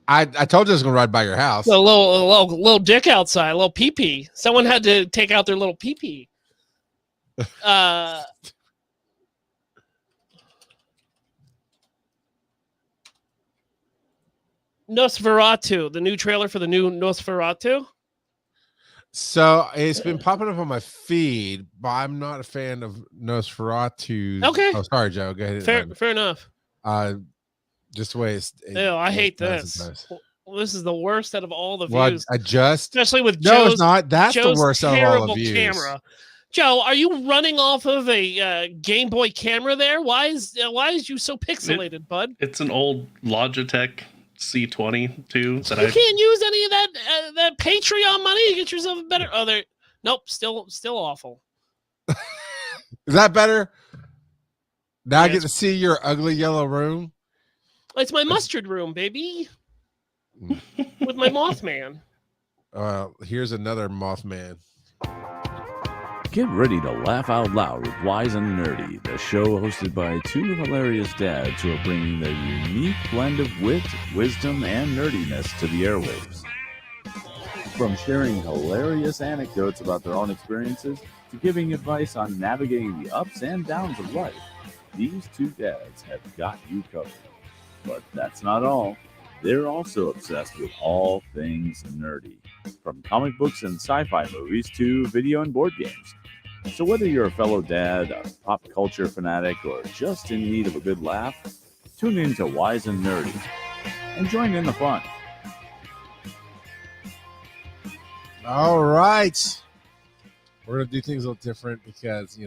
I told you I was going to ride by your house. A little dick outside, a little pee-pee. Someone had to take out their little pee-pee. Nosferatu, the new trailer for the new Nosferatu. So it's been popping up on my feed, but I'm not a fan of Nosferatu. Okay. Oh, sorry, Joe. Go ahead. Fair enough. Just the way I hate this. Well, this is the worst out of all the views. Especially with no, Joe's, it's not. That's Joe's the worst out of all the views. Camera. Joe, are you running off of a Game Boy camera there? Why is you so pixelated, bud? It's an old Logitech C20 too. That you can't use any of that Patreon money to get yourself a better. Oh, nope, still awful. Is that better? Now I get to see your ugly yellow room. It's my mustard room, baby. With my Mothman. Here's another Mothman. Get ready to laugh out loud with Wise and Nerdy, the show hosted by two hilarious dads who are bringing their unique blend of wit, wisdom, and nerdiness to the airwaves. From sharing hilarious anecdotes about their own experiences to giving advice on navigating the ups and downs of life, these two dads have got you covered. But that's not all. They're also obsessed with all things nerdy, from comic books and sci-fi movies to video and board games. So whether you're a fellow dad, a pop culture fanatic, or just in need of a good laugh, tune in to Wise and Nerdy and join in the fun. All right. We're going to do things a little different because,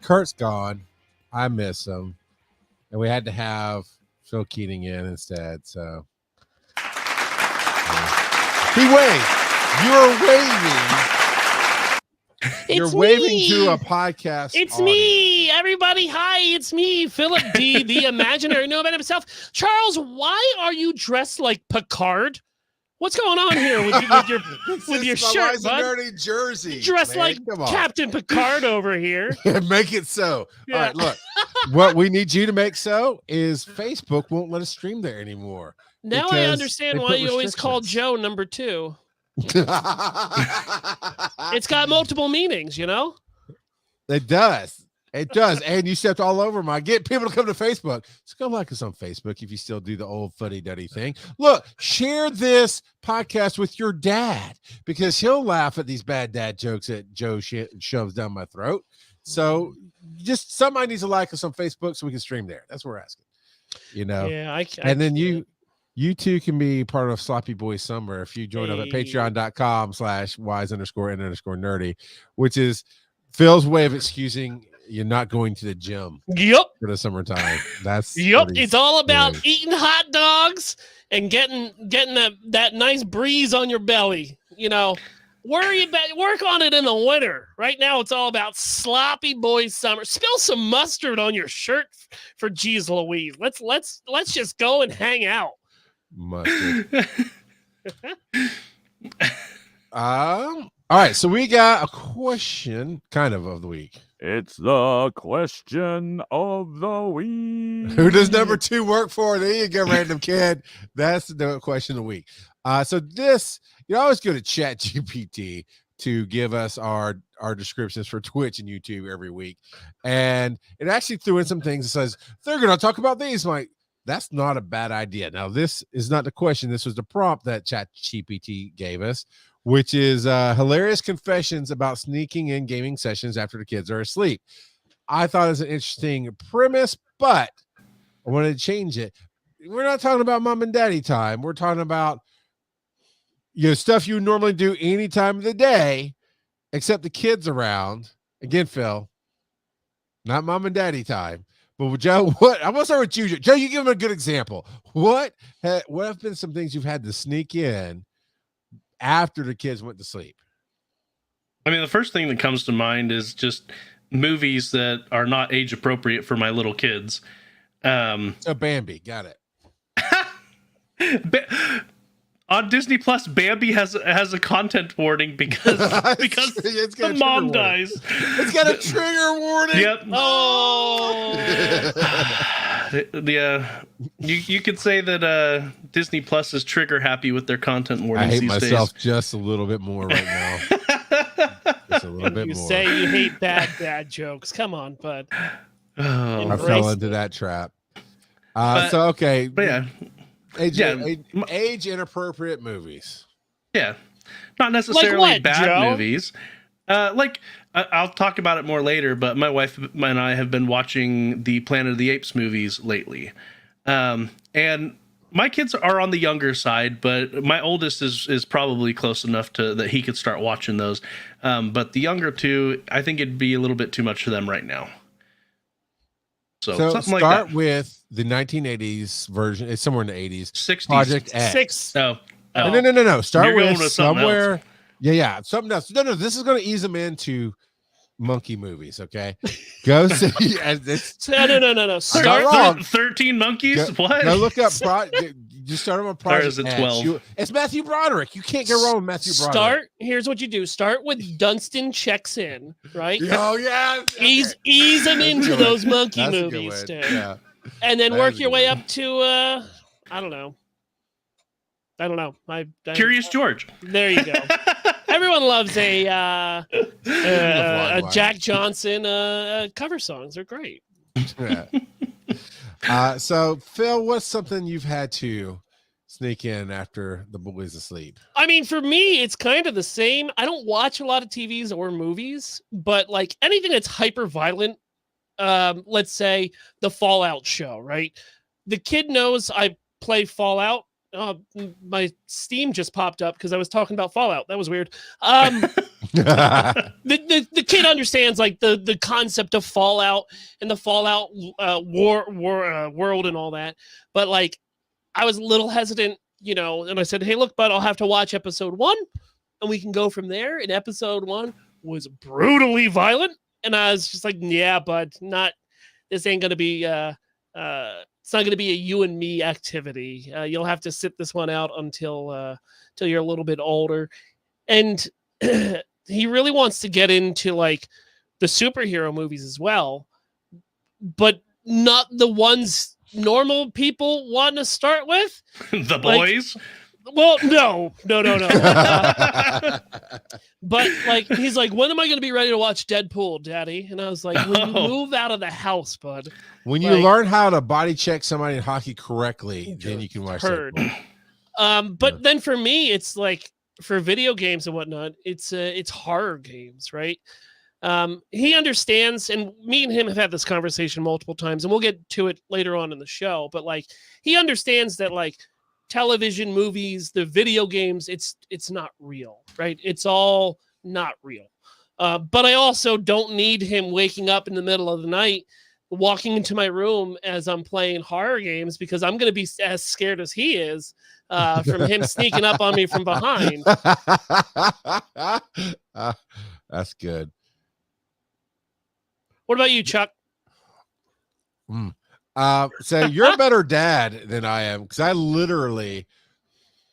Kurt's gone. I miss him. And we had to have Phil Keating in instead. So he waved. You're waving. You're waving to a podcast. It's audience. Me, everybody. Hi, it's me, Philip D, the imaginary nomad himself. Charles, why are you dressed like Picard? What's going on here with your shirt, bud? Nerdy jersey. Dressed like Captain Picard over here. Make it so. Yeah. All right, look. What we need you to make so is Facebook won't let us stream there anymore. Now I understand why you always call Joe number 2. It's got multiple meanings, It does. It does. And you stepped all over my get people to come to Facebook. So go like us on Facebook if you still do the old fuddy-duddy thing. Look, share this podcast with your dad because he'll laugh at these bad dad jokes that Joe shoves down my throat. So just somebody needs to like us on Facebook so we can stream there. That's what we're asking. Yeah, and then you too can be part of Sloppy Boy Summer if you join up at patreon.com/wise_n_nerdy, which is Phil's way of excusing you're not going to the gym. Yep. For the summertime. That's it's all about eating hot dogs and getting that nice breeze on your belly. Work on it in the winter. Right now, it's all about Sloppy Boy Summer. Spill some mustard on your shirt for geez Louise. Let's just go and hang out. Mustard. All right, so we got a question of the week. It's the question of the week. Who does number 2 work for? There you go, random kid. That's the question of the week. So this, you always go to ChatGPT to give us our descriptions for Twitch and YouTube every week. And it actually threw in some things that says, they're going to talk about these. I'm like, that's not a bad idea. Now, this is not the question. This was the prompt that ChatGPT gave us, which is hilarious confessions about sneaking in gaming sessions after the kids are asleep. I thought it was an interesting premise, but I wanted to change it. We're not talking about mom and daddy time. We're talking about stuff you normally do any time of the day, except the kids around. Again, Phil, not mom and daddy time. But Joe, I'm gonna start with you. Joe, you give him a good example. What have been some things you've had to sneak in after the kids went to sleep? I mean, the first thing that comes to mind is just movies that are not age appropriate for my little kids. So Bambi, got it. On Disney Plus, Bambi has a content warning because the mom dies. It's got a trigger warning. Yep. Oh. You could say that Disney Plus is trigger happy with their content I warnings hate these myself just a little bit more right now. Just a little bit You more. say you hate bad jokes. Come on, bud. Oh, I Embrace fell into it. that trap. But- So okay, but yeah, age inappropriate movies. yeah, not necessarily what, bad Joe? movies. I'll talk about it more later, but my wife and I have been watching the Planet of the Apes movies lately. And my kids are on the younger side, but my oldest is probably close enough to that he could start watching those. But the younger two, I think it'd be a little bit too much for them right now. So something like start that. with the 1980s version. It's somewhere in the 80s. 60s. Project X. 6. Oh, No. Start You're going with with something somewhere. else. Yeah, something else. No. This is going to ease them into monkey movies. Okay, go see. No. not wrong. 13 monkeys? What? Go look up. Just start them on Project is it X. 12? It's Matthew Broderick. You can't go wrong with Matthew Broderick. Here's what you do. Start with Dunstan checks in, right? Oh yeah. Ease them That's a into good those one. monkey That's a good movies, one. too. Yeah. And then That work is a your good way one. up to I don't know. I Curious George. There you go. Everyone loves a Wildlife. Jack Johnson cover songs. They're great. Yeah. So Phil, what's something you've had to sneak in after the boys asleep? I mean, for me, it's kind of the same. I don't watch a lot of TVs or movies, but like anything that's hyper violent, let's say the Fallout show, right? The kid knows I play Fallout. My Steam just popped up because I was talking about Fallout. That was weird. The kid understands like the concept of Fallout and the Fallout world and all that. But like, I was a little hesitant, and I said, "Hey, look, bud, I'll have to watch episode 1, and we can go from there." And episode 1 was brutally violent, and I was just like, "Yeah, bud, this ain't gonna be it's not going to be a you and me activity. You'll have to sit this one out until you're a little bit older." And he really wants to get into like the superhero movies as well, but not the ones normal people want to start with. The boys? Well, no. But like, he's like, "When am I going to be ready to watch Deadpool, Daddy?" And I was like, "When you move out of the house, bud." When you learn how to body check somebody in hockey correctly, then you can watch Heard. Deadpool. But then for me, it's like for video games and whatnot, it's horror games, right? He understands, and me and him have had this conversation multiple times, and we'll get to it later on in the show. But like, he understands that like television, movies, the video games, it's not real, right? It's all not real. But I also don't need him waking up in the middle of the night, walking into my room as I'm playing horror games, because I'm going to be as scared as he is from him sneaking up on me from behind. That's good. What about you, Chuck? So you're a better dad than I am, because I literally,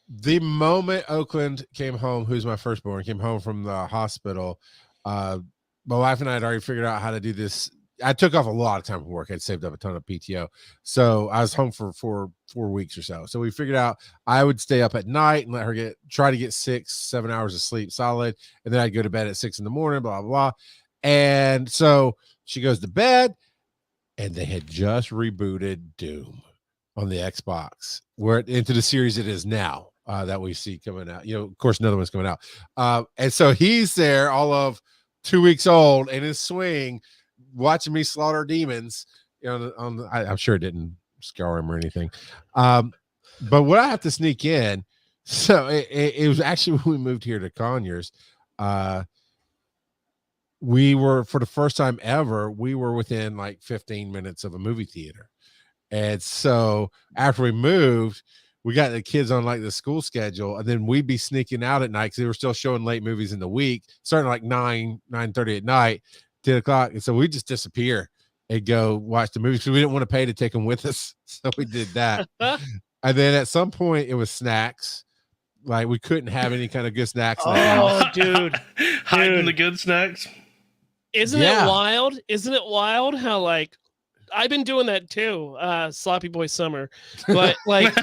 the moment Oakland came home, who's my firstborn, came home from the hospital, my wife and I had already figured out how to do this. I took off a lot of time from work. I'd saved up a ton of PTO. So I was home for 4 weeks or so. So we figured out I would stay up at night and let her try to get 6-7 hours of sleep solid. And then I'd go to bed at 6 a.m, blah, blah, blah. And so she goes to bed, and they had just rebooted Doom on the Xbox, into the series it is now that we see coming out. Of course, another one's coming out. And so he's there all of 2 weeks old in his swing, watching me slaughter demons. I'm sure it didn't scar him or anything. But what I have to sneak in, so it was actually when we moved here to Conyers, we were, for the first time ever, we were within like 15 minutes of a movie theater. And so after we moved, we got the kids on like the school schedule, and then we'd be sneaking out at night because they were still showing late movies in the week, starting like 9:30 at night, 10 o'clock. And so we just disappear and go watch the movies because we didn't want to pay to take them with us. So we did that. And then at some point it was snacks. Like, we couldn't have any kind of good snacks in the house. Oh, dude. Hiding the good snacks. Isn't it wild? Isn't it wild how like I've been doing that too. Sloppy boy summer, but like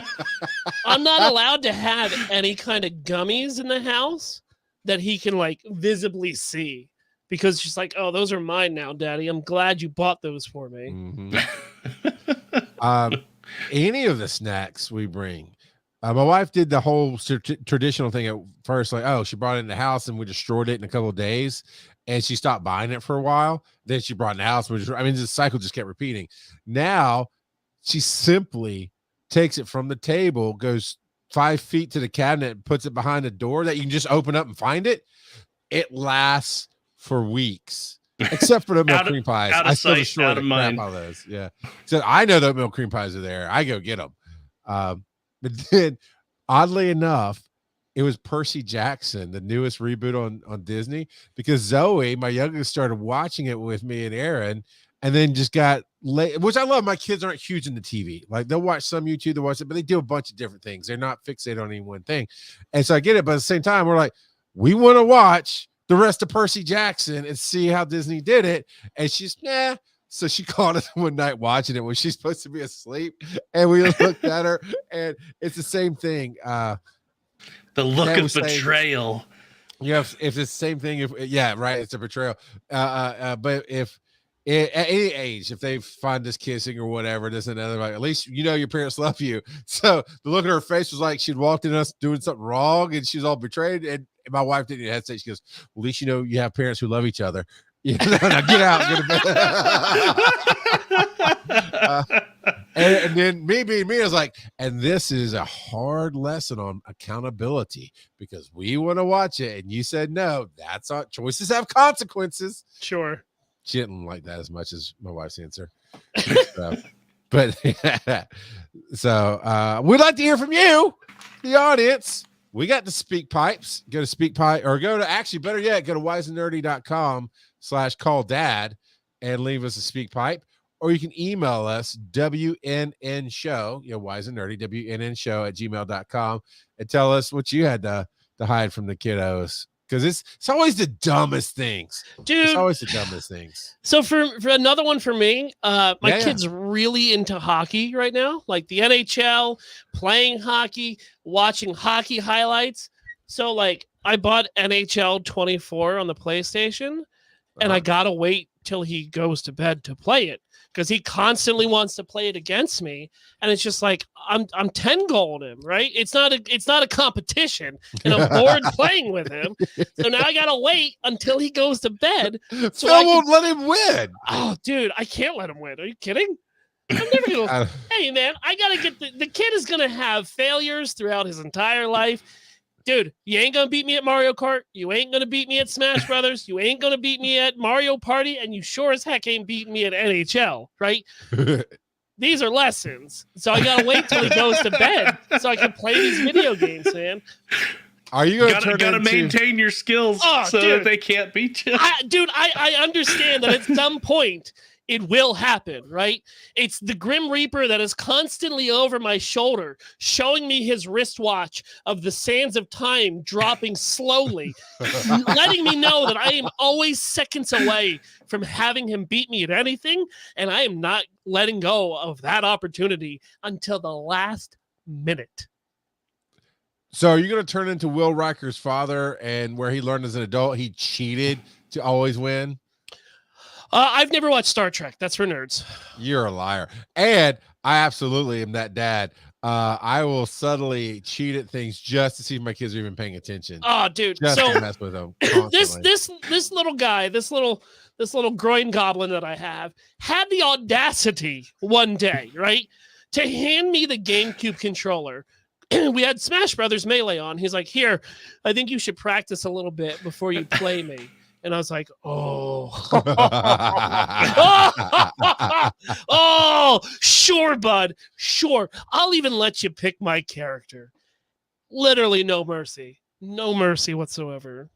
I'm not allowed to have any kind of gummies in the house that he can like visibly see because she's like, oh, those are mine now, Daddy. I'm glad you bought those for me. Mm-hmm. Any of the snacks we bring. My wife did the whole traditional thing at first, like, oh, she brought it in the house and we destroyed it in a couple of days, and she stopped buying it for a while. Then she brought it in the house. The cycle just kept repeating. Now she simply takes it from the table, goes 5 feet to the cabinet, puts it behind the door that you can just open up and find it. It lasts for weeks. Except for the milk cream pies. I still destroy the crap out of those. Yeah. So I know the milk cream pies are there. I go get them. But then, oddly enough, it was Percy Jackson, the newest reboot on Disney, because Zoe, my youngest, started watching it with me and Aaron, and then just got late, which I love. My kids aren't huge into TV. Like, they'll watch some YouTube, they'll watch it, but they do a bunch of different things. They're not fixated on any one thing. And so I get it, but at the same time, we're like, we want to watch the rest of Percy Jackson and see how Disney did it. And she's, nah. So she called us one night watching it when she's supposed to be asleep. And we looked at her, and it's the same thing. The look of betrayal. Yeah, if it's the same thing, it's a betrayal. But if at any age, if they find us kissing or whatever, this and other, like, at least you know your parents love you. So the look at her face was like she'd walked in us doing something wrong, and she was all betrayed. And my wife didn't even hesitate. She goes, well, at least you know you have parents who love each other. You know, now get out, get to bed. And then me being me, I was like, and this is a hard lesson on accountability because we want to watch it, and you said no. That's our choices have consequences. Sure. She didn't like that as much as my wife's answer. But so we'd like to hear from you, the audience. We got the speak pipes. Go to speak pipe, or go to, actually better yet, go to wiseandnerdy.com/call dad and leave us a speak pipe, or you can email us WNN show, wise and nerdy, WNN show @gmail.com, and tell us what you had to hide from the kiddos. Because it's always the dumbest things, dude. It's always the dumbest things. So for another one for me, my kid's really into hockey right now, like the NHL, playing hockey, watching hockey highlights. So like I bought NHL 24 on the PlayStation, and I gotta wait till he goes to bed to play it because he constantly wants to play it against me, and it's just like I'm 10 gold him, right? It's not a competition, and I'm bored playing with him. So now I gotta wait until he goes to bed. So Phil won't let him win. Oh, dude, I can't let him win. Are you kidding? I'm never gonna. Hey, man, I gotta get the kid is gonna have failures throughout his entire life. Dude, you ain't gonna beat me at Mario Kart. You ain't gonna beat me at Smash Brothers. You ain't gonna beat me at Mario Party, and you sure as heck ain't beating me at NHL, right? These are lessons. So I gotta wait till he goes to bed so I can play these video games, man. Are you gotta maintain your skills that they can't beat you? I understand that at some point it will happen, right? It's the Grim Reaper that is constantly over my shoulder, showing me his wristwatch of the sands of time dropping slowly, letting me know that I am always seconds away from having him beat me at anything, and I am not letting go of that opportunity until the last minute. So are you going to turn into Will Riker's father, and where he learned as an adult he cheated to always win? I've never watched Star Trek. That's for nerds. You're a liar. And I absolutely am that dad. I will subtly cheat at things just to see if my kids are even paying attention. Oh, dude. Just to mess with them. this little guy, this little groin goblin that I have, had the audacity one day, right, to hand me the GameCube controller. We had Smash Brothers Melee on. He's like, here, I think you should practice a little bit before you play me. And I was like, oh, sure, bud. Sure. I'll even let you pick my character. Literally no mercy. No mercy whatsoever.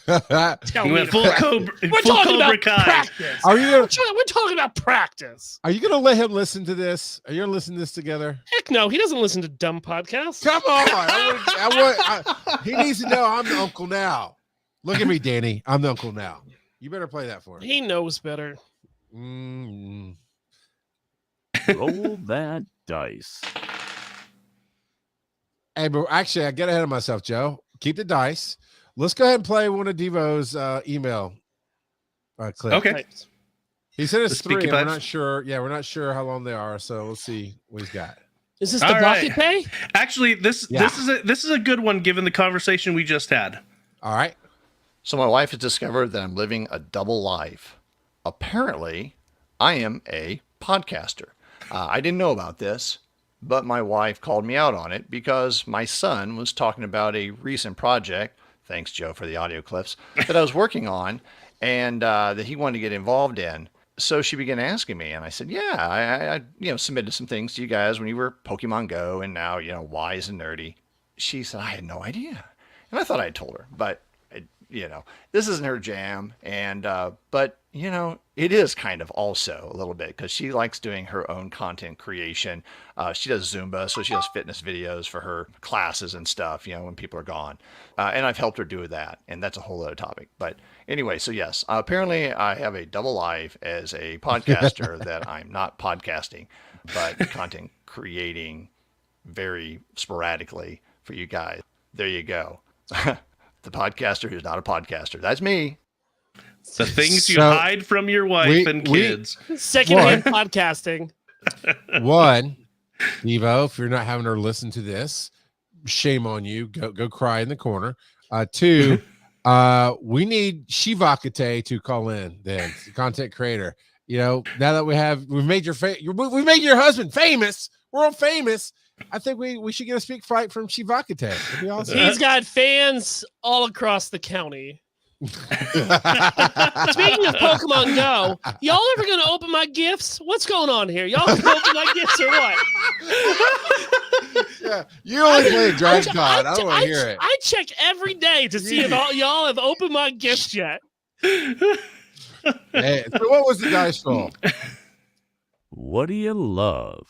Tell me full Cobra Kai. Practice. We're talking about practice. Are you going to let him listen to this? Are you going to listen to this together? Heck no. He doesn't listen to dumb podcasts. Come on. He needs to know I'm the uncle now. Look at me, Danny. I'm the uncle now. You better play that for him. He knows better. Roll that dice. Hey, but actually, I get ahead of myself, Joe. Keep the dice. Let's go ahead and play one of Devo's email clips. Okay. Right. He sent The us speaky 3, and we're pipes. not sure. Yeah, we're not sure how long they are. So let's see what he's got. Is this the All right. bucket pay? Actually, this is a good one given the conversation we just had. All right. So my wife has discovered that I'm living a double life. Apparently, I am a podcaster. I didn't know about this, but my wife called me out on it because my son was talking about a recent project, thanks Joe for the audio clips, that I was working on and that he wanted to get involved in. So she began asking me, and I said, yeah, I submitted some things to you guys when you were Pokemon Go and now, wise and nerdy. She said, I had no idea. And I thought I had told her, but this isn't her jam. And, but it is kind of also a little bit because she likes doing her own content creation. She does Zumba, so she does fitness videos for her classes and stuff, when people are gone. And I've helped her do that. And that's a whole other topic. But anyway, so yes, apparently I have a double life as a podcaster that I'm not podcasting, but content creating very sporadically for you guys. There you go. The podcaster who's not a podcaster. That's me. The things you So, hide from your wife and kids. Secondhand podcasting. One, Devo, if you're not having her listen to this, shame on you. Go cry in the corner. 2, we need Shivakate to call in. Then the content creator. Now that we've made we made your husband famous, world famous. I think we should get a speak fight from Shivakate. That'd be awesome. He's got fans all across the county. Speaking of Pokemon Go, y'all ever gonna open my gifts? What's going on here? Y'all gonna open my gifts or what? Yeah, you only play Dragon God. I don't want to hear it. I check every day to see if y'all have opened my gifts yet. Hey, so what was the dice roll? What do you love?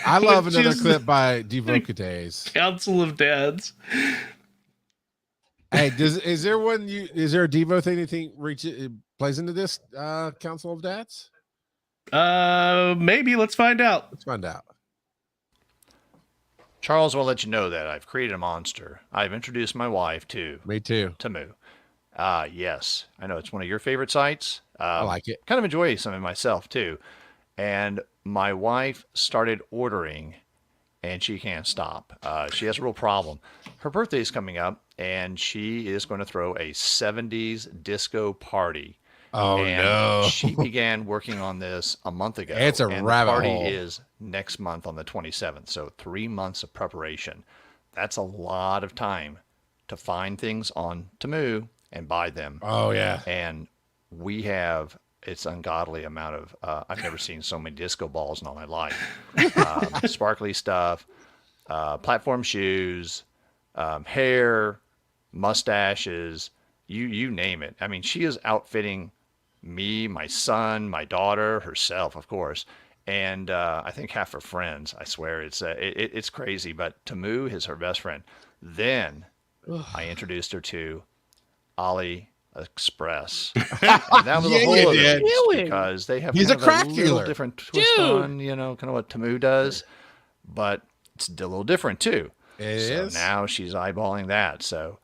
I love another Just clip by Devocite. Council of Dads. Hey, is there a Devo thing you think plays into this Council of Dads? Maybe. Let's find out. Let's find out. Charles, I want to let you know that I've created a monster. I've introduced my wife to Me too. Tamu. Yes, I know it's one of your favorite sites. I like it. Kind of enjoy some of myself too. And my wife started ordering and she can't stop. She has a real problem. Her birthday is coming up and she is going to throw a 70s disco party. Oh, and no. She began working on this a month ago. It's a and rabbit the party hole. is next month on the 27th. So 3 months of preparation. That's a lot of time to find things on Temu and buy them. Oh, yeah. And we have, it's ungodly amount of, I've never seen so many disco balls in all my life. Sparkly stuff, platform shoes, hair, mustaches, you name it. I mean, she is outfitting me, my son, my daughter, herself, of course, and I think half her friends. I swear it's crazy. But Tamu is her best friend. Then I introduced her to AliExpress. And that was Yeah, a whole you other did. beast because they have He's kind a of crack little dealer. different twist Dude. on, kind of what Tamu does, but it's a little different too. It is. Now she's eyeballing that. So,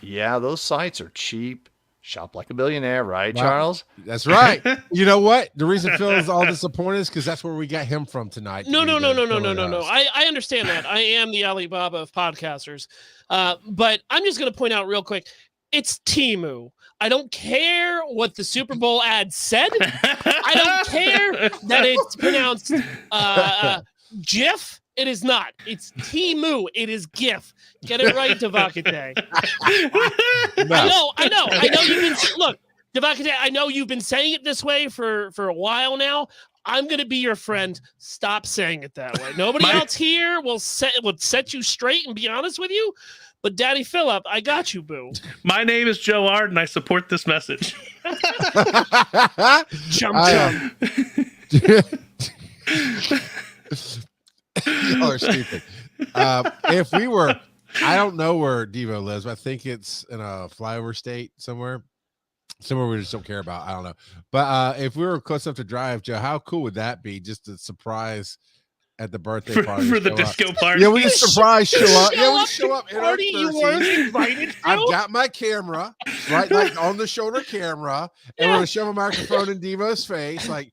yeah, those sites are cheap. Shop like a billionaire, right, Well, Charles? That's right. You know what? The reason Phil is all disappointed is because that's where we got him from tonight. No. to host. I understand that. I am the Alibaba of podcasters. But I'm just going to point out real quick. It's Temu. I don't care what the Super Bowl ad said. I don't care that it's pronounced GIF. It is not. It's Temu. It is GIF. Get it right, Devocite. I know. You've been look, Devocite. I know you've been saying it this way for a while now. I'm gonna be your friend. Stop saying it that way. Nobody else here will set you straight and be honest with you. But Daddy Philip, I got you, boo. My name is Joe Ard, and I support this message. Chum I, chum. Y'all are stupid. If we were, I don't know where Devo lives, but I think it's in a flyover state somewhere. somewhere we just don't care about. I don't know. But if we were close enough to drive, Joe, how cool would that be? Just a surprise at the birthday party for the show up. disco party. Yeah, we just surprise show up. Yeah, we Show show up up to in the our party you weren't 30s. invited to. I've got my camera, right, like on the shoulder camera, and we're gonna shove a microphone in Devo's face, like,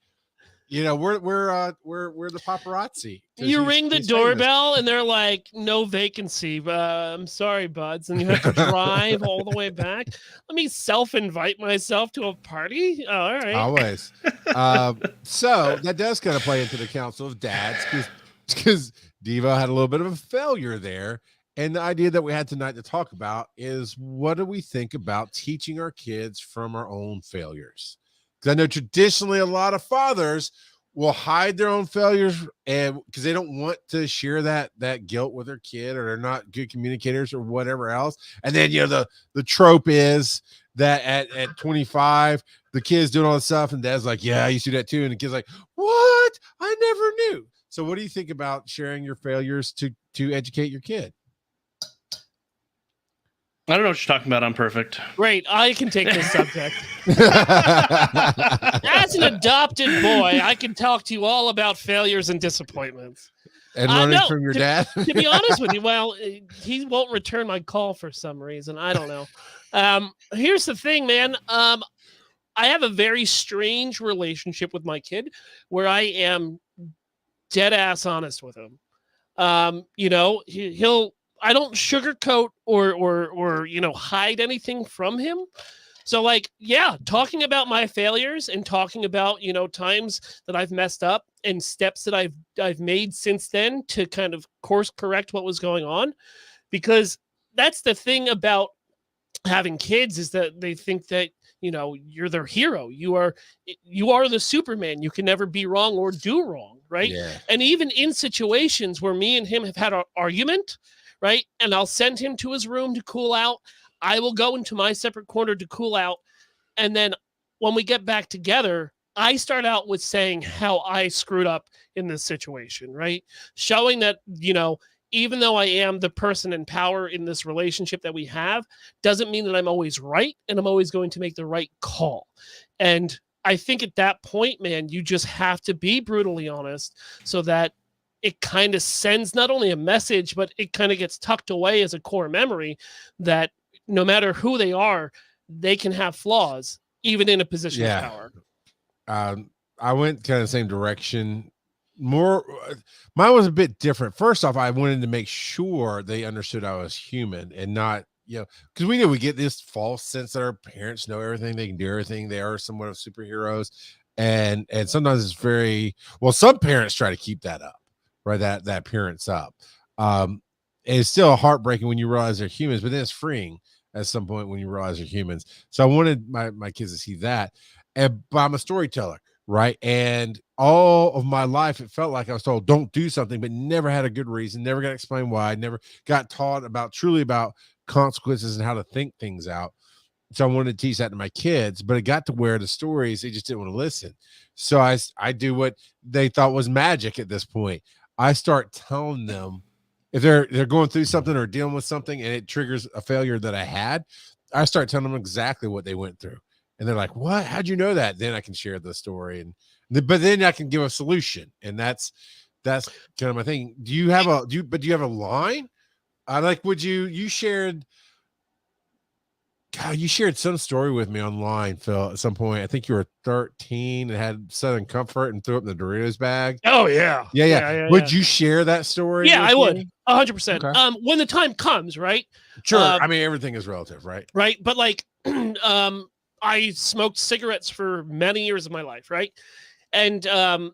you know, we're the paparazzi. 'Cause You he's- ring the he's famous. doorbell and they're like, no vacancy. I'm sorry, buds. And you have to drive all the way back. Let me self-invite myself to a party. Oh, all right. Always. So that does kind of play into the council of dads because Devo had a little bit of a failure there. And the idea that we had tonight to talk about is, what do we think about teaching our kids from our own failures? Because I know traditionally a lot of fathers will hide their own failures, and because they don't want to share that guilt with their kid, or they're not good communicators or whatever else. And then, you know, the trope is that at 25 the kid's doing all this stuff and dad's like, yeah, I used to do that too, and the kid's like, what? I never knew. So what do you think about sharing your failures to educate your kid? I don't know what you're talking about. I'm perfect. Great. I can take this subject. As an adopted boy, I can talk to you all about failures and disappointments. And learning no, from your dad. To be honest with you, well, he won't return my call for some reason. I don't know. Here's the thing, man. I have a very strange relationship with my kid where I am dead ass honest with him. You know, I don't sugarcoat or you know, hide anything from him. So, like, yeah, talking about my failures and talking about, you know, times that I've messed up and steps that I've made since then to kind of course correct what was going on, because that's the thing about having kids, is that they think that, you know, you're their hero. You are the Superman. You can never be wrong or do wrong, right? Yeah. And even in situations where me and him have had an argument, right, and I'll send him to his room to cool out, I will go into my separate corner to cool out. And then when we get back together, I start out with saying how I screwed up in this situation, right? Showing that, you know, even though I am the person in power in this relationship that we have, doesn't mean that I'm always right and I'm always going to make the right call. And I think at that point, man, you just have to be brutally honest so that it kind of sends not only a message, but it kind of gets tucked away as a core memory that no matter who they are, they can have flaws, even in a position of power. I went kind of the same direction. Mine was a bit different. First off, I wanted to make sure they understood I was human and not, you know, because we knew we get this false sense that our parents know everything, they can do everything, they are somewhat of superheroes, and sometimes it's very well. Some parents try to keep that up, right? That appearance up. And it's still heartbreaking when you realize they're humans, but then it's freeing at some point when you realize they're humans. So I wanted my kids to see that. But I'm a storyteller, right? And all of my life, it felt like I was told, don't do something, but never had a good reason, never got to explain why, never got taught truly about consequences and how to think things out. So I wanted to teach that to my kids, but it got to where the stories, they just didn't want to listen. So I do what they thought was magic at this point. I start telling them, if they're going through something or dealing with something and it triggers a failure that I had, I start telling them exactly what they went through. And they're like, what? How'd you know that? Then I can share the story, but then I can give a solution. And that's kind of my thing. Do you have a line? You shared some story with me online, Phil, at some point. I think you were 13 and had Southern Comfort and threw up in the Doritos bag. Oh yeah. Yeah. Would you share that story? Yeah, I would. Me? 100%. Okay. When the time comes, right? Sure. I mean, everything is relative, right? Right. But like, I smoked cigarettes for many years of my life, right? And a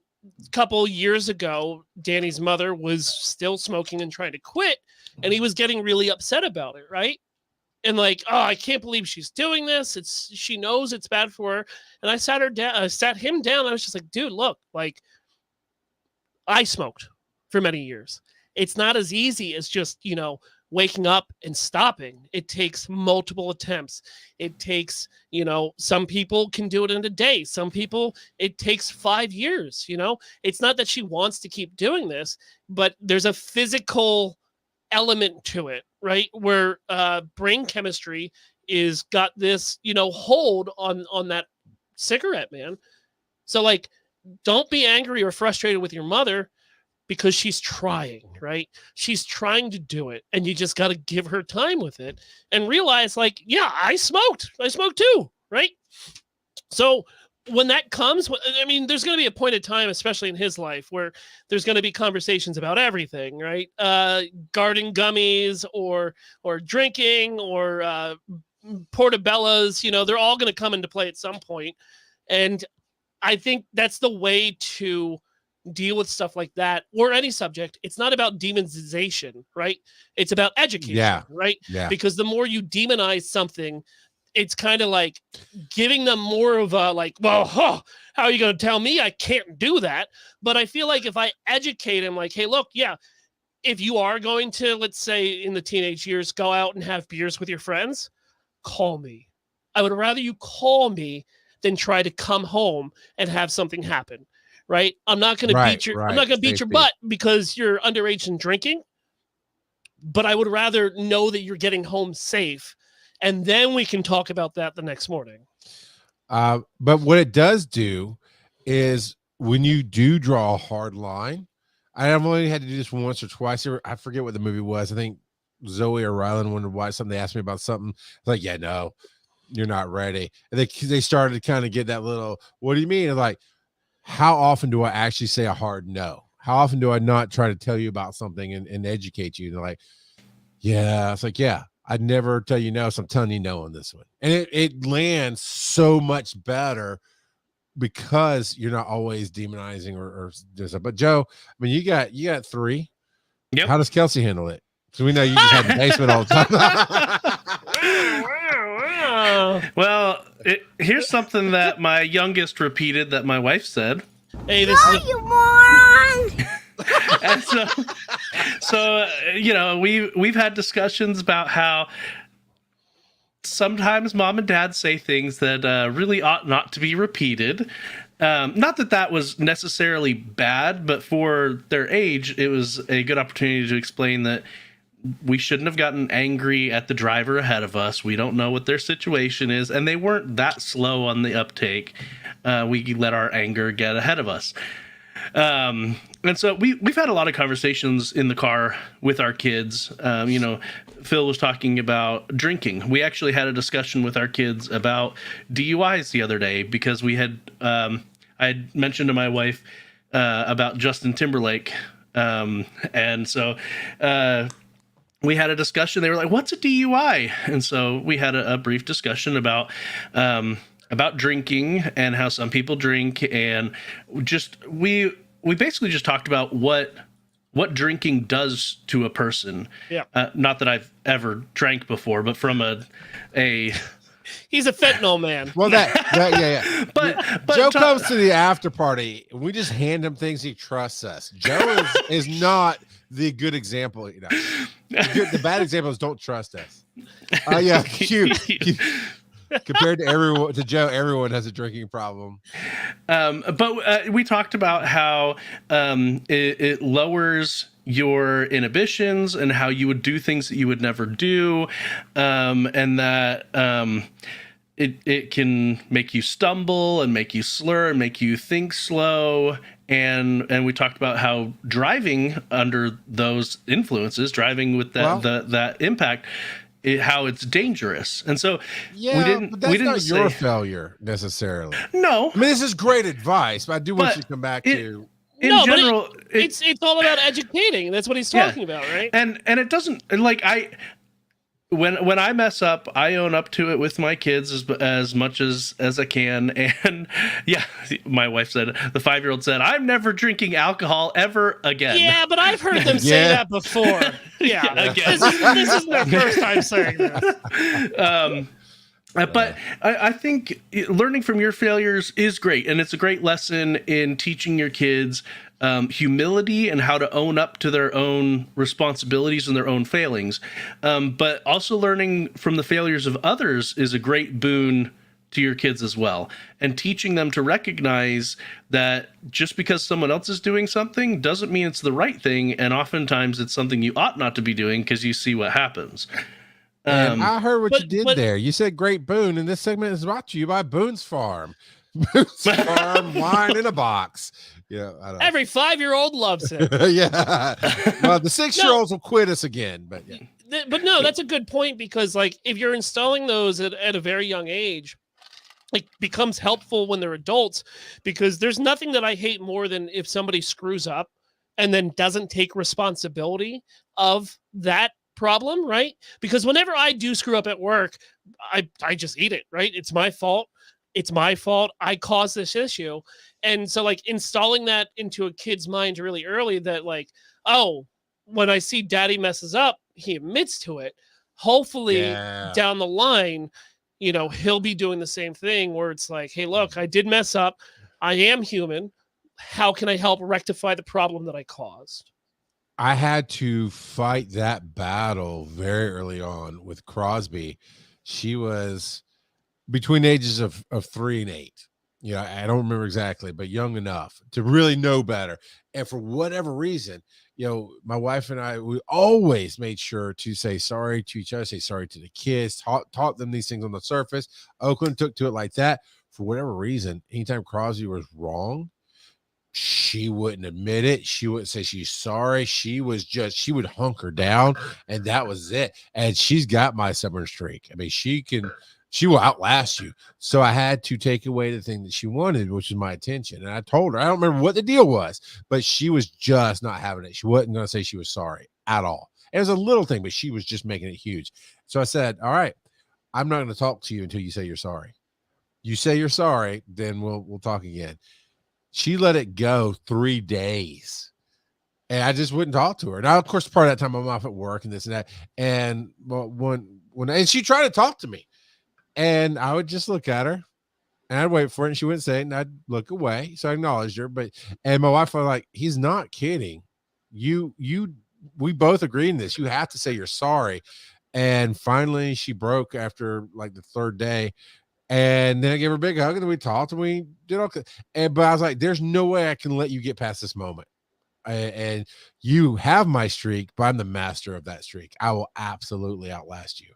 couple years ago, Danny's mother was still smoking and trying to quit, and he was getting really upset about it, right? And like, oh, I can't believe she's doing this. She knows it's bad for her. And I sat him down. I was just like, dude, look, like, I smoked for many years. It's not as easy as just, you know, waking up and stopping. It takes multiple attempts. It takes, you know, some people can do it in a day. Some people, it takes 5 years, you know. It's not that she wants to keep doing this, but there's a physical element to it, right? Where brain chemistry is got this, hold on that cigarette, man. So like, don't be angry or frustrated with your mother because she's trying, right? She's trying to do it, and you just got to give her time with it and realize, like, yeah, I smoked too, right? So when that comes, I mean, there's going to be a point in time, especially in his life, where there's going to be conversations about everything, right? Garden gummies or drinking or portobellos, they're all going to come into play at some point. And I think that's the way to deal with stuff like that, or any subject. It's not about demonization, right? It's about education, right? Yeah. Because the more you demonize something, it's kind of like giving them more of a like, well, how are you going to tell me I can't do that? But I feel like if I educate him, like, hey, look, yeah, if you are going to, let's say in the teenage years, go out and have beers with your friends, call me. I would rather you call me than try to come home and have something happen. Right? I'm not going to beat your I'm not going to beat your butt because you're underage and drinking. But I would rather know that you're getting home safe, and then we can talk about that the next morning. But what it does do is when you do draw a hard line, I've only had to do this once or twice. I forget what the movie was. I think Zoe or Rylan wanted to watch something. They asked me about something. It's like, yeah, no, you're not ready. And they started to kind of get that little, what do you mean? And like, how often do I actually say a hard no? How often do I not try to tell you about something and educate you? And they're like, yeah, it's like, yeah, I'd never tell you no, so I'm telling you no on this one. And it lands so much better because you're not always demonizing or doing stuff. But Joe, I mean, you got 3. Yep. How does Kelsey handle it? So we know you just have the basement all the time. Well, here's something that my youngest repeated that my wife said. Hey, this is you moron! And so we've had discussions about how sometimes mom and dad say things that really ought not to be repeated. Not that was necessarily bad, but for their age, it was a good opportunity to explain that we shouldn't have gotten angry at the driver ahead of us. We don't know what their situation is, and they weren't that slow on the uptake. We let our anger get ahead of us. And so we've had a lot of conversations in the car with our kids. Phil was talking about drinking. We actually had a discussion with our kids about DUIs the other day because I had mentioned to my wife about Justin Timberlake. And so we had a discussion. They were like, what's a DUI? And so we had a brief discussion about drinking and how some people drink, and we basically just talked about what drinking does to a person. Yeah. Not that I've ever drank before, but from a he's a fentanyl man. Well, yeah. But Joe comes to the after party, and we just hand him things. He trusts us. Joe is not the good example. The bad example is don't trust us. Yeah, compared to Joe, everyone has a drinking problem. But we talked about how it lowers your inhibitions and how you would do things that you would never do, and that it can make you stumble and make you slur and make you think slow. And we talked about how driving under those influences, driving with that impact, how it's dangerous. And so but that's not your failure necessarily. No, I mean, this is great advice, but I do want you to come back to. In general, it's all about educating. That's what he's talking about, right? And it doesn't when I mess up, I own up to it with my kids as much as I can. And yeah, my wife said, the 5-year-old said, I'm never drinking alcohol ever again. Yeah, but I've heard them say that before. Yeah, again. This isn't their first time saying this. But I think learning from your failures is great, and it's a great lesson in teaching your kids humility and how to own up to their own responsibilities and their own failings. But also learning from the failures of others is a great boon to your kids as well, and teaching them to recognize that just because someone else is doing something doesn't mean it's the right thing, and oftentimes it's something you ought not to be doing because you see what happens. And I heard what you did but there. You said Great Boone, and this segment is brought to you by Boone's Farm. Boone's Farm wine in a box. Yeah, I don't know. every 5-year-old loves it. Yeah. Well, the 6-year-olds will quit us again, but yeah. But no, that's a good point, because like if you're installing those at a very young age, it becomes helpful when they're adults, because there's nothing that I hate more than if somebody screws up and then doesn't take responsibility of that problem, right? Because whenever I do screw up at work, I just eat it, right? It's my fault. It's my fault. I caused this issue. And so like installing that into a kid's mind really early, that like, oh, when I see daddy messes up, he admits to it. Hopefully down the line, you know, he'll be doing the same thing where it's like, hey, look, I did mess up. I am human. How can I help rectify the problem that I caused? I had to fight that battle very early on with Crosby. She was between the ages of 3 and 8. Yeah, I don't remember exactly, but young enough to really know better. And for whatever reason, you know, my wife and I, we always made sure to say sorry to each other, say sorry to the kids, taught them these things on the surface. Oakland took to it like that. For whatever reason, anytime Crosby was wrong, she wouldn't admit it. She wouldn't say she's sorry. She would hunker down, and that was it. And she's got my stubborn streak. I mean, she will outlast you. So I had to take away the thing that she wanted, which is my attention. And I told her, I don't remember what the deal was, but she was just not having it. She wasn't going to say she was sorry at all. It was a little thing, but she was just making it huge. So I said, all right, I'm not going to talk to you until you say you're sorry. You say you're sorry, then we'll talk again. She let it go 3 days, and I just wouldn't talk to her. Now, of course, part of that time I'm off at work and this and that. And and she tried to talk to me, and I would just look at her, and I'd wait for it, and she wouldn't say it, and I'd look away. So I acknowledged her, and my wife was like, "He's not kidding. We both agreed in this. You have to say you're sorry." And finally, she broke after like the 3rd day. And then I gave her a big hug, and then we talked, and we did okay. But I was like, there's no way I can let you get past this moment. And you have my streak, but I'm the master of that streak. I will absolutely outlast you.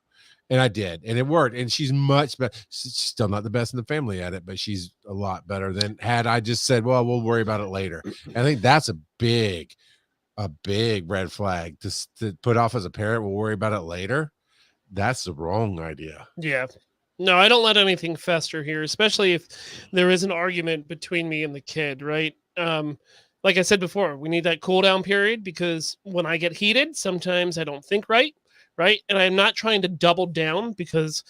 And I did, and it worked. And she's much better. She's still not the best in the family at it, but she's a lot better than had I just said, well, we'll worry about it later. And I think that's a big red flag to put off as a parent. We'll worry about it later. That's the wrong idea. Yeah. No, I don't let anything fester here, especially if there is an argument between me and the kid, right? Like I said before, we need that cool down period, because when I get heated, sometimes I don't think right? And I'm not trying to double down, because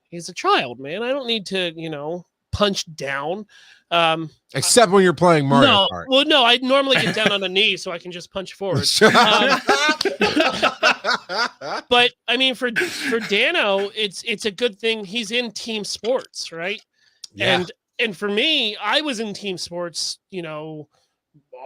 he's a child, man. I don't need to, punch down. Except when you're playing Mario Kart. Well, no, I normally get down on a knee so I can just punch forward. But I mean, for Dano, it's a good thing he's in team sports, right? Yeah. And for me, I was in team sports,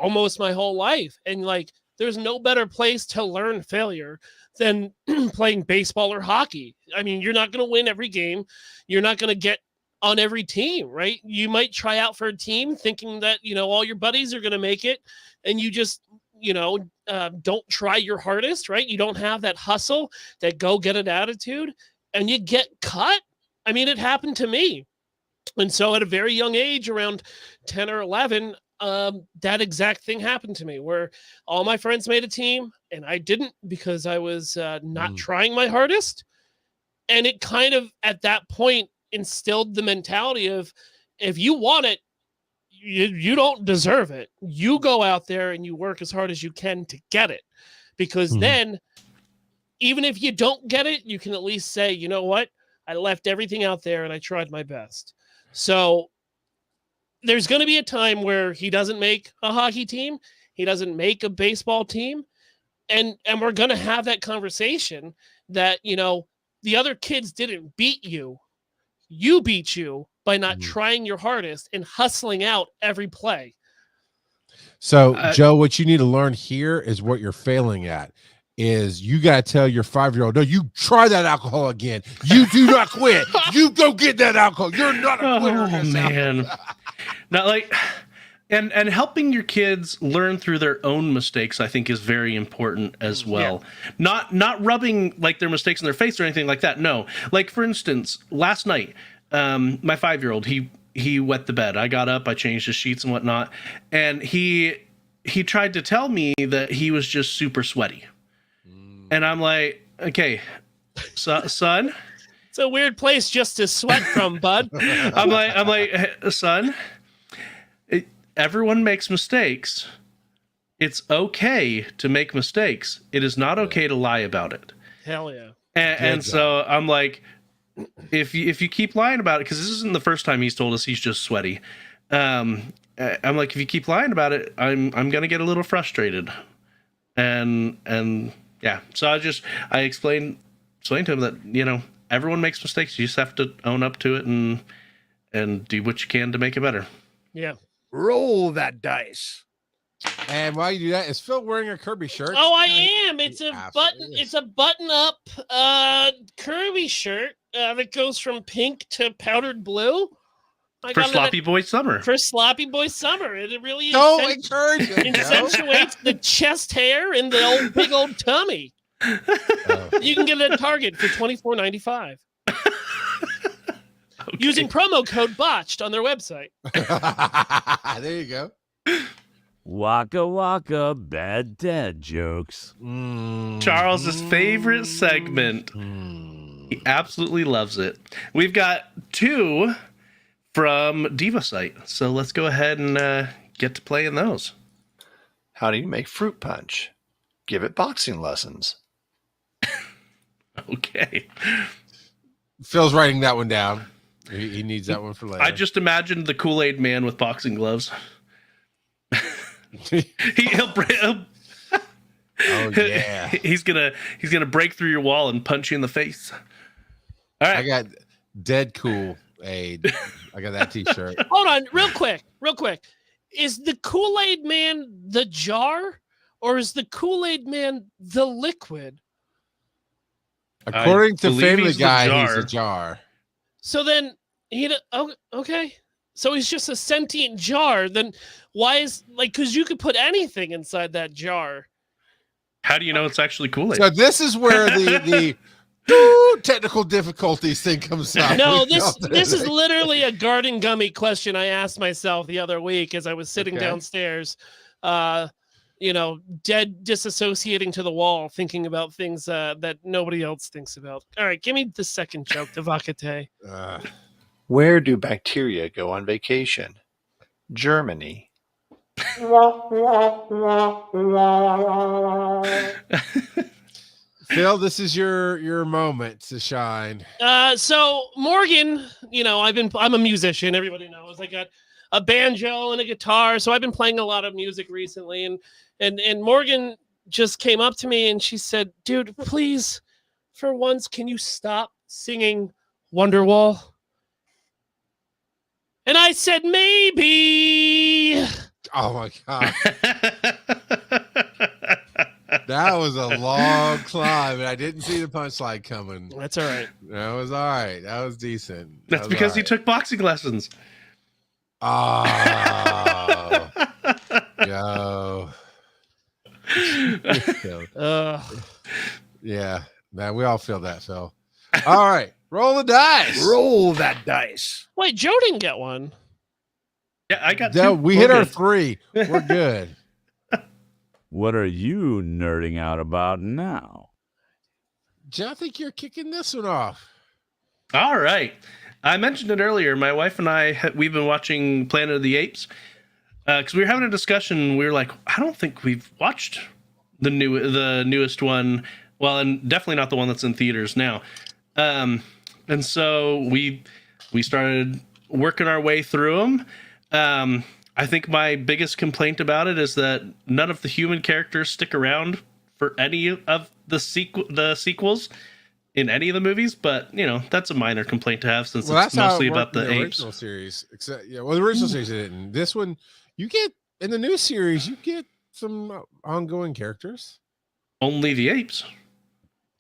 almost my whole life. And like, there's no better place to learn failure than playing baseball or hockey. I mean, you're not going to win every game. You're not going to get on every team, right? You might try out for a team thinking that, all your buddies are going to make it, and you just, don't try your hardest, right? You don't have that hustle, that go get it attitude, and you get cut. I mean, it happened to me. And so at a very young age, around 10 or 11, that exact thing happened to me, where all my friends made a team and I didn't, because I was not trying my hardest. And it kind of, at that point, instilled the mentality of, if you want it, you don't deserve it. You go out there and you work as hard as you can to get it, because then even if you don't get it, you can at least say, you know what, I left everything out there and I tried my best. So there's going to be a time where he doesn't make a hockey team, he doesn't make a baseball team, and we're going to have that conversation that, the other kids didn't beat you. You beat you by not trying your hardest and hustling out every play. So, Joe, what you need to learn here is what you're failing at. Is you got to tell your 5-year-old, no, you try that alcohol again. You do not quit. You go get that alcohol. You're not a quitter. Oh, man. Not like, and helping your kids learn through their own mistakes, I think, is very important as well. Not rubbing like their mistakes in their face or anything like that. No, like for instance, last night, my 5-year-old, he wet the bed. I got up, I changed his sheets and whatnot, and he tried to tell me that he was just super sweaty, and I'm like, okay, son. It's a weird place just to sweat from, bud. I'm like, hey, son. Everyone makes mistakes. It's okay to make mistakes. It is not okay to lie about it. Hell yeah. And so I'm like, if you keep lying about it, because this isn't the first time he's told us he's just sweaty. I'm like, if you keep lying about it, I'm gonna get a little frustrated. And yeah, so I explained to him that, you know, everyone makes mistakes. You just have to own up to it and do what you can to make it better. Yeah. Roll that dice. And while you do that, is Phil wearing a Kirby shirt? Oh, I am. It's a absolutely button. is. It's a button-up Kirby shirt that goes from pink to powdered blue. I For got it Sloppy Boy Summer. for Sloppy Boy Summer. It really So encouraging. accentuates the chest hair and the big old tummy. You can get it at Target for $24.95 using promo code botched on their website. There you go. Waka waka, bad dad jokes. Charles's favorite segment. He absolutely loves it. We've got 2 from Devocite, so let's go ahead and get to playing those. How do you make fruit punch? Give it boxing lessons. Okay. Phil's writing that one down. He needs that one for later. I just imagined the Kool-Aid man with boxing gloves. He'll oh yeah. he's gonna break through your wall and punch you in the face. All I right. got Dead Cool Aid. I got that T-shirt. Hold on, real quick. Is the Kool-Aid man the jar, or is the Kool-Aid man the liquid? According to believe Family he's the Guy, he's jar. a jar. So then okay. So he's just a sentient jar. Then why is because you could put anything inside that jar. How do you know it's actually Kool-Aid? So this is where the technical difficulties thing comes up. No, this is literally a garden gummy question I asked myself the other week as I was sitting downstairs, dead, disassociating to the wall, thinking about things that nobody else thinks about. All right, give me the second joke, Devocite. Where do bacteria go on vacation? Germany. Phil, this is your moment to shine. So Morgan, I'm a musician. Everybody knows I got a banjo and a guitar, so I've been playing a lot of music recently. And Morgan just came up to me and she said, "Dude, please, for once, can you stop singing Wonderwall?" And I said, "Maybe." Oh my god. That was a long climb, and I didn't see the punchline coming. That's all right. That was all right. That was decent. That's because he took boxing lessons. Oh, yo. Yeah, man, we all feel that, Phil. All right, roll the dice. Roll that dice. Wait, Joe didn't get one. Yeah, I got No, 2. we hit our 3. We're good. What are you nerding out about now? Joe, I think you're kicking this one off. All right. I mentioned it earlier. My wife and we've been watching Planet of the Apes because we were having a discussion. We were like, I don't think we've watched the newest one. Well, and definitely not the one that's in theaters now. And so we started working our way through them. I think my biggest complaint about it is that none of the human characters stick around for any of the sequels in any of the movies, but that's a minor complaint to have since it's mostly about the apes. Original series, the original series didn't. This one, you get in the new series, you get some ongoing characters. Only the apes.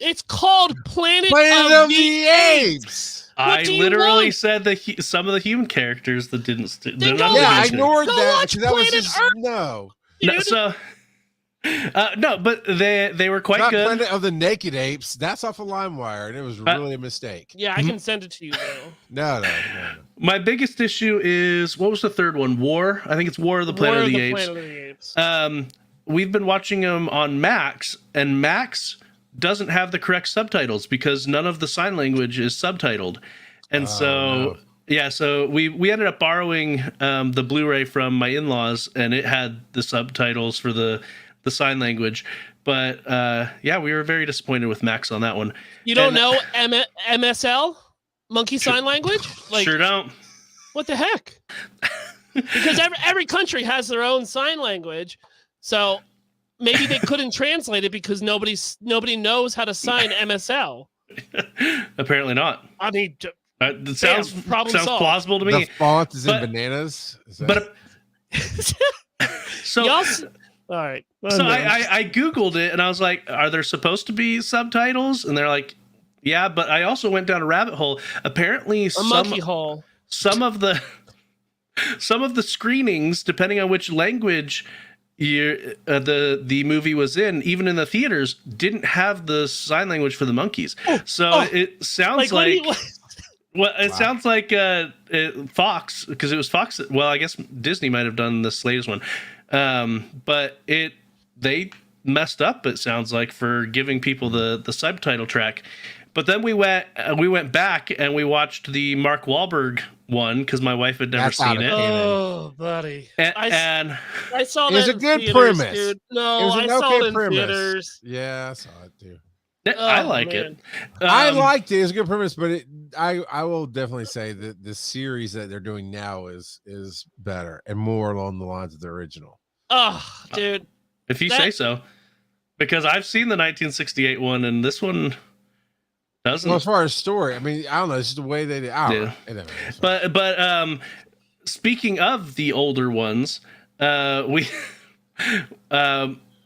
It's called Planet Planet of the Apes. I do you literally want? said some of the human characters that didn't. Then go Yeah, I watch- ignored go that. watch because that was Planet just Earth. no. No, Dude. so no, but they were quite Not good. Planet of the Naked Apes. That's off of LimeWire, and it was really a mistake. Yeah, I can send it to you though. No. My biggest issue is what was the third one? War. I think it's War of the Planet of the Apes. Planet of the Apes. We've been watching them on Max, and Max doesn't have the correct subtitles because none of the sign language is subtitled. And so we ended up borrowing the Blu-ray from my in-laws, and it had the subtitles for the sign language. But we were very disappointed with Max on that one. You don't know MSL, Monkey Sign Language? Sure don't. What the heck? Because every country has their own sign language, so maybe they couldn't translate it because nobody knows how to sign MSL. Apparently not. I mean, It sounds problem solved. plausible to me. The font is in bananas. But so all right. So I Googled it and I was like, are there supposed to be subtitles? And they're like, yeah, but I also went down a rabbit hole. Apparently monkey hole. Some of the screenings, depending on which language the movie was in, even in the theaters, didn't have the sign language for the monkeys. It sounds sounds like Fox, because it was Fox. Well, I guess Disney might have done this latest one. But they messed up, it sounds like, for giving people the subtitle track. But then we went back and we watched the Mark Wahlberg one because my wife had never seen it. Oh, buddy! And I saw it was that a good theaters, premise. Dude. No, it was I an saw okay it in premise. theaters. Yeah, I saw it too. I like it. I liked it. It was a good premise, but I will definitely say that the series that they're doing now is better and more along the lines of the original. Oh, dude! If you say so, because I've seen the 1968 one, and this one doesn't. Well, as far as story, I mean, I don't know. It's just the way they did. But speaking of the older ones,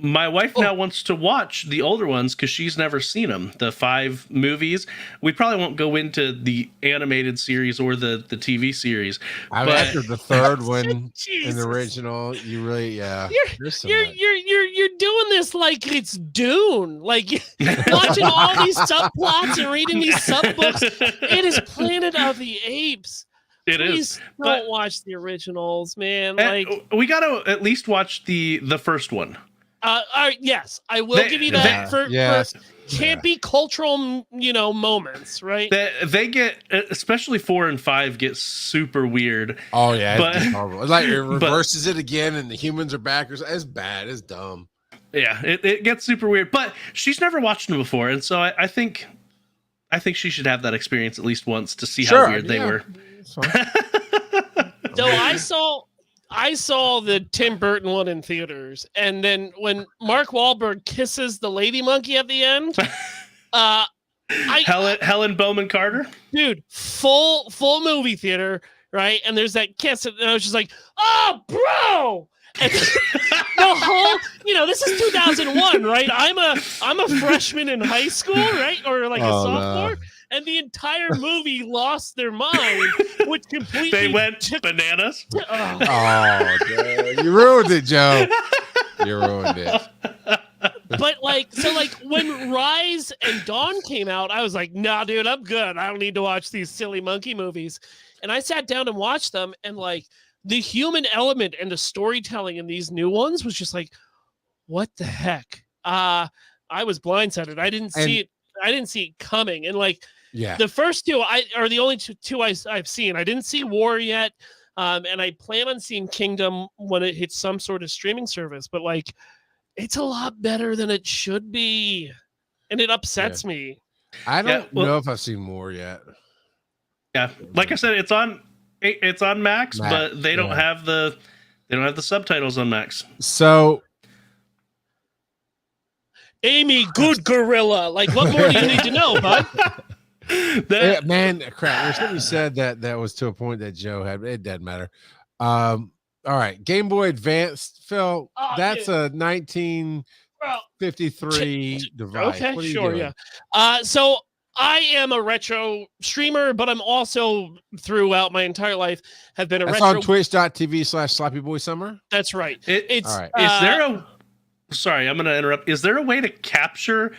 my wife now wants to watch the older ones because she's never seen them. The 5 movies. We probably won't go into the animated series or the TV series. I mean, after the third one in the original, you really, You're doing this like it's Dune, like watching all these subplots and reading these subbooks. It is Planet of the Apes. Please don't watch the originals, man. Like we got to at least watch the first one. Yes, I will give you that for campy cultural, moments, right? They get, especially 4 and 5, get super weird. Oh yeah, it's horrible. It's like it reverses it again, and the humans are back. It's bad. It's dumb. Yeah, it gets super weird. But she's never watched them before, and so I think she should have that experience at least once to see how weird they were. So I saw the Tim Burton one in theaters, and then when Mark Wahlberg kisses the lady monkey at the end, Helen Bowman Carter, dude, full movie theater, right? And there's that kiss, and I was just like, "Oh, bro!" And the whole, this is 2001, right? I'm a freshman in high school, right, or like a sophomore. No. And the entire movie lost their mind, which completely they went bananas. Oh, dude. You ruined it, Joe. You ruined it. But when Rise and Dawn came out, I was like, nah, dude, I'm good. I don't need to watch these silly monkey movies. And I sat down and watched them, and like the human element and the storytelling in these new ones was just like, what the heck? I was blindsided. I didn't see it coming. And like, the first two are the only two I've seen. I didn't see War yet, and I plan on seeing Kingdom when it hits some sort of streaming service. But like, it's a lot better than it should be, and it upsets me. I don't know if I've seen War yet. Yeah, like I said, it's on Max, but they don't have the subtitles on Max. So. Amy, good gorilla. Like, what more do you need to know, bud? Man, crap. There's something you said that was to a point that Joe had. It doesn't matter. All right. Game Boy Advance, Phil. That's a 19 53 device. Okay, What are you sure, doing? yeah. So I am a retro streamer, but I'm also throughout my entire life have been a That's retro. on twitch.tv/sloppyboysummer. That's right. It's All right. Is there a? Sorry, I'm going to interrupt. Is there a way to capture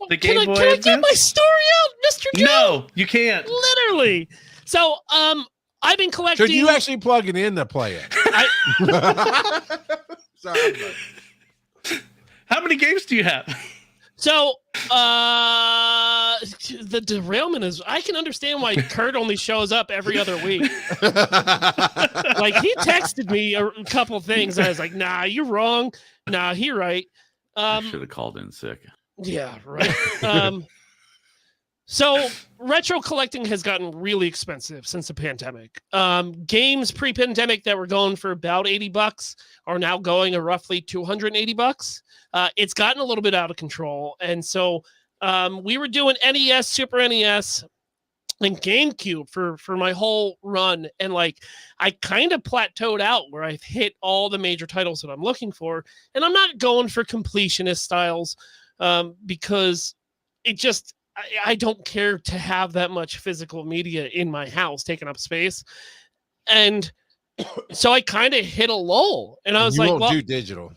the Game Boy Can I get my Advance? story out, Mr. Joe? No, you can't. Literally. So I've been collecting. Should you actually plug it in to play it? Sorry. How many games do you have? So the derailment is I can understand why Kurt only shows up every other week. Like he texted me a couple things. I was like, nah, you're wrong. Nah, he right. Should have called in sick. Yeah, right. So retro collecting has gotten really expensive since the pandemic. Games pre-pandemic that were going for about $80 are now going at roughly $280. It's gotten a little bit out of control. And so we were doing NES, Super NES, and GameCube for my whole run. And like I kind of plateaued out where I've hit all the major titles that I'm looking for. And I'm not going for completionist styles because it just I don't care to have that much physical media in my house taking up space. And so I kind of hit a lull. And I was You like, won't well, do digital.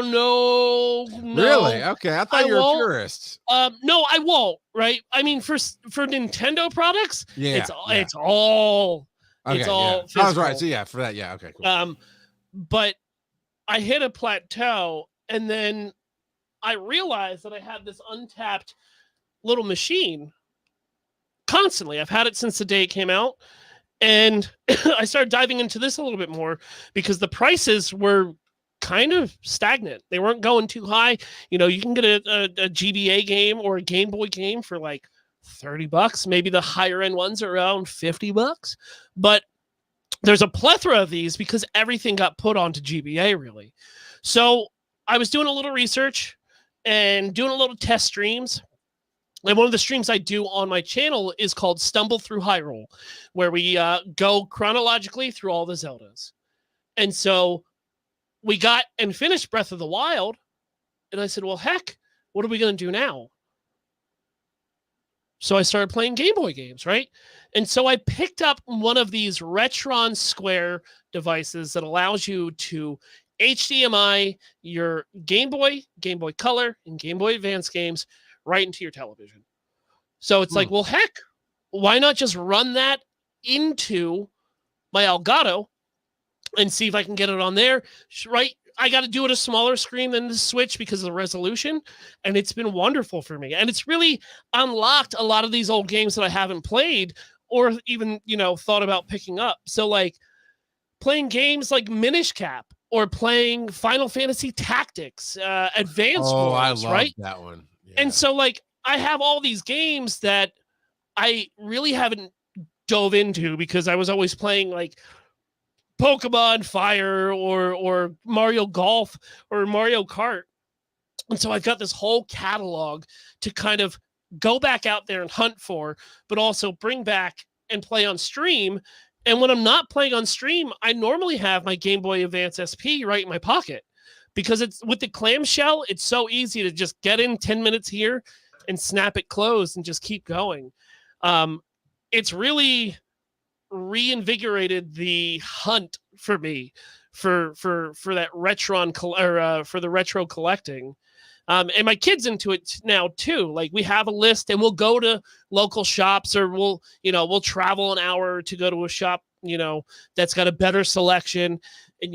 no. Really? Okay. I thought you were a won't. purist. No, I won't. Right? I mean, for Nintendo products, Yeah. it's all Okay, it's all yeah. I was right. physical. So yeah, for that, yeah. Okay, cool. But I hit a plateau, and then I realized that I had this untapped little machine constantly. I've had it since the day it came out. And I started diving into this a little bit more because the prices were kind of stagnant. They weren't going too high. You know, you can get a GBA game or a Game Boy game for like $30. Maybe the higher end ones are around $50. But there's a plethora of these because everything got put onto GBA, really. So I was doing a little research and doing a little test streams. And one of the streams I do on my channel is called Stumble Through Hyrule, where we go chronologically through all the Zeldas. And so we got and finished Breath of the Wild. And I said, well, heck, what are we going to do now? So I started playing Game Boy games, right? And so I picked up one of these Retron Square devices that allows you to HDMI your Game Boy Color, and Game Boy Advance games right into your television. So it's like, well, heck, why not just run that into my Elgato and see if I can get it on there, right? I got to do it a smaller screen than the Switch because of the resolution, and it's been wonderful for me. And it's really unlocked a lot of these old games that I haven't played or even, thought about picking up. So like playing games like Minish Cap, or playing Final Fantasy Tactics, Advance Wars, I love right? that one. Yeah. And so, like, I have all these games that I really haven't dove into because I was always playing, like, Pokemon Fire or Mario Golf or Mario Kart. And so I've got this whole catalog to kind of go back out there and hunt for, but also bring back and play on stream. And when I'm not playing on stream, I normally have my Game Boy Advance SP right in my pocket because it's with the clamshell. It's so easy to just get in 10 minutes here and snap it closed and just keep going. It's really reinvigorated the hunt for me for that for the retro collecting. And my kid's into it now too. Like we have a list and we'll go to local shops or we'll travel an hour to go to a shop, that's got a better selection. And,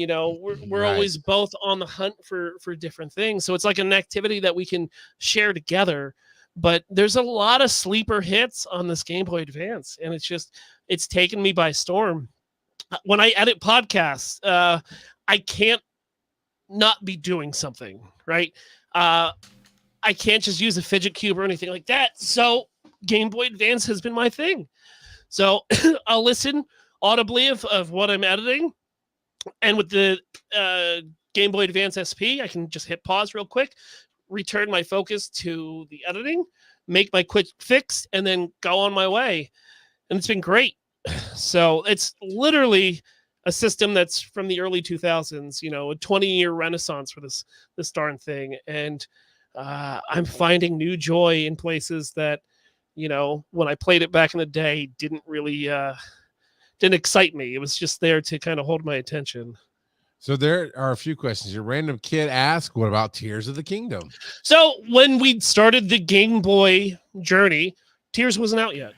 we're Right. always both on the hunt for different things. So it's like an activity that we can share together. But there's a lot of sleeper hits on this Game Boy Advance. And it's taken me by storm. When I edit podcasts, I can't not be doing something, right? I can't just use a fidget cube or anything like that. So Game Boy Advance has been my thing. So I'll listen audibly of what I'm editing. And with the Game Boy Advance SP, I can just hit pause real quick, return my focus to the editing, make my quick fix, and then go on my way. And it's been great. So it's literally a system that's from the early 2000s, you know, a 20-year renaissance for this darn thing. And I'm finding new joy in places that, you know, when I played it back in the day, didn't really didn't excite me. It was just there to kind of hold my attention. So there are a few questions. Your random kid asked, what about Tears of the Kingdom? So when we started the Game Boy journey, Tears wasn't out yet,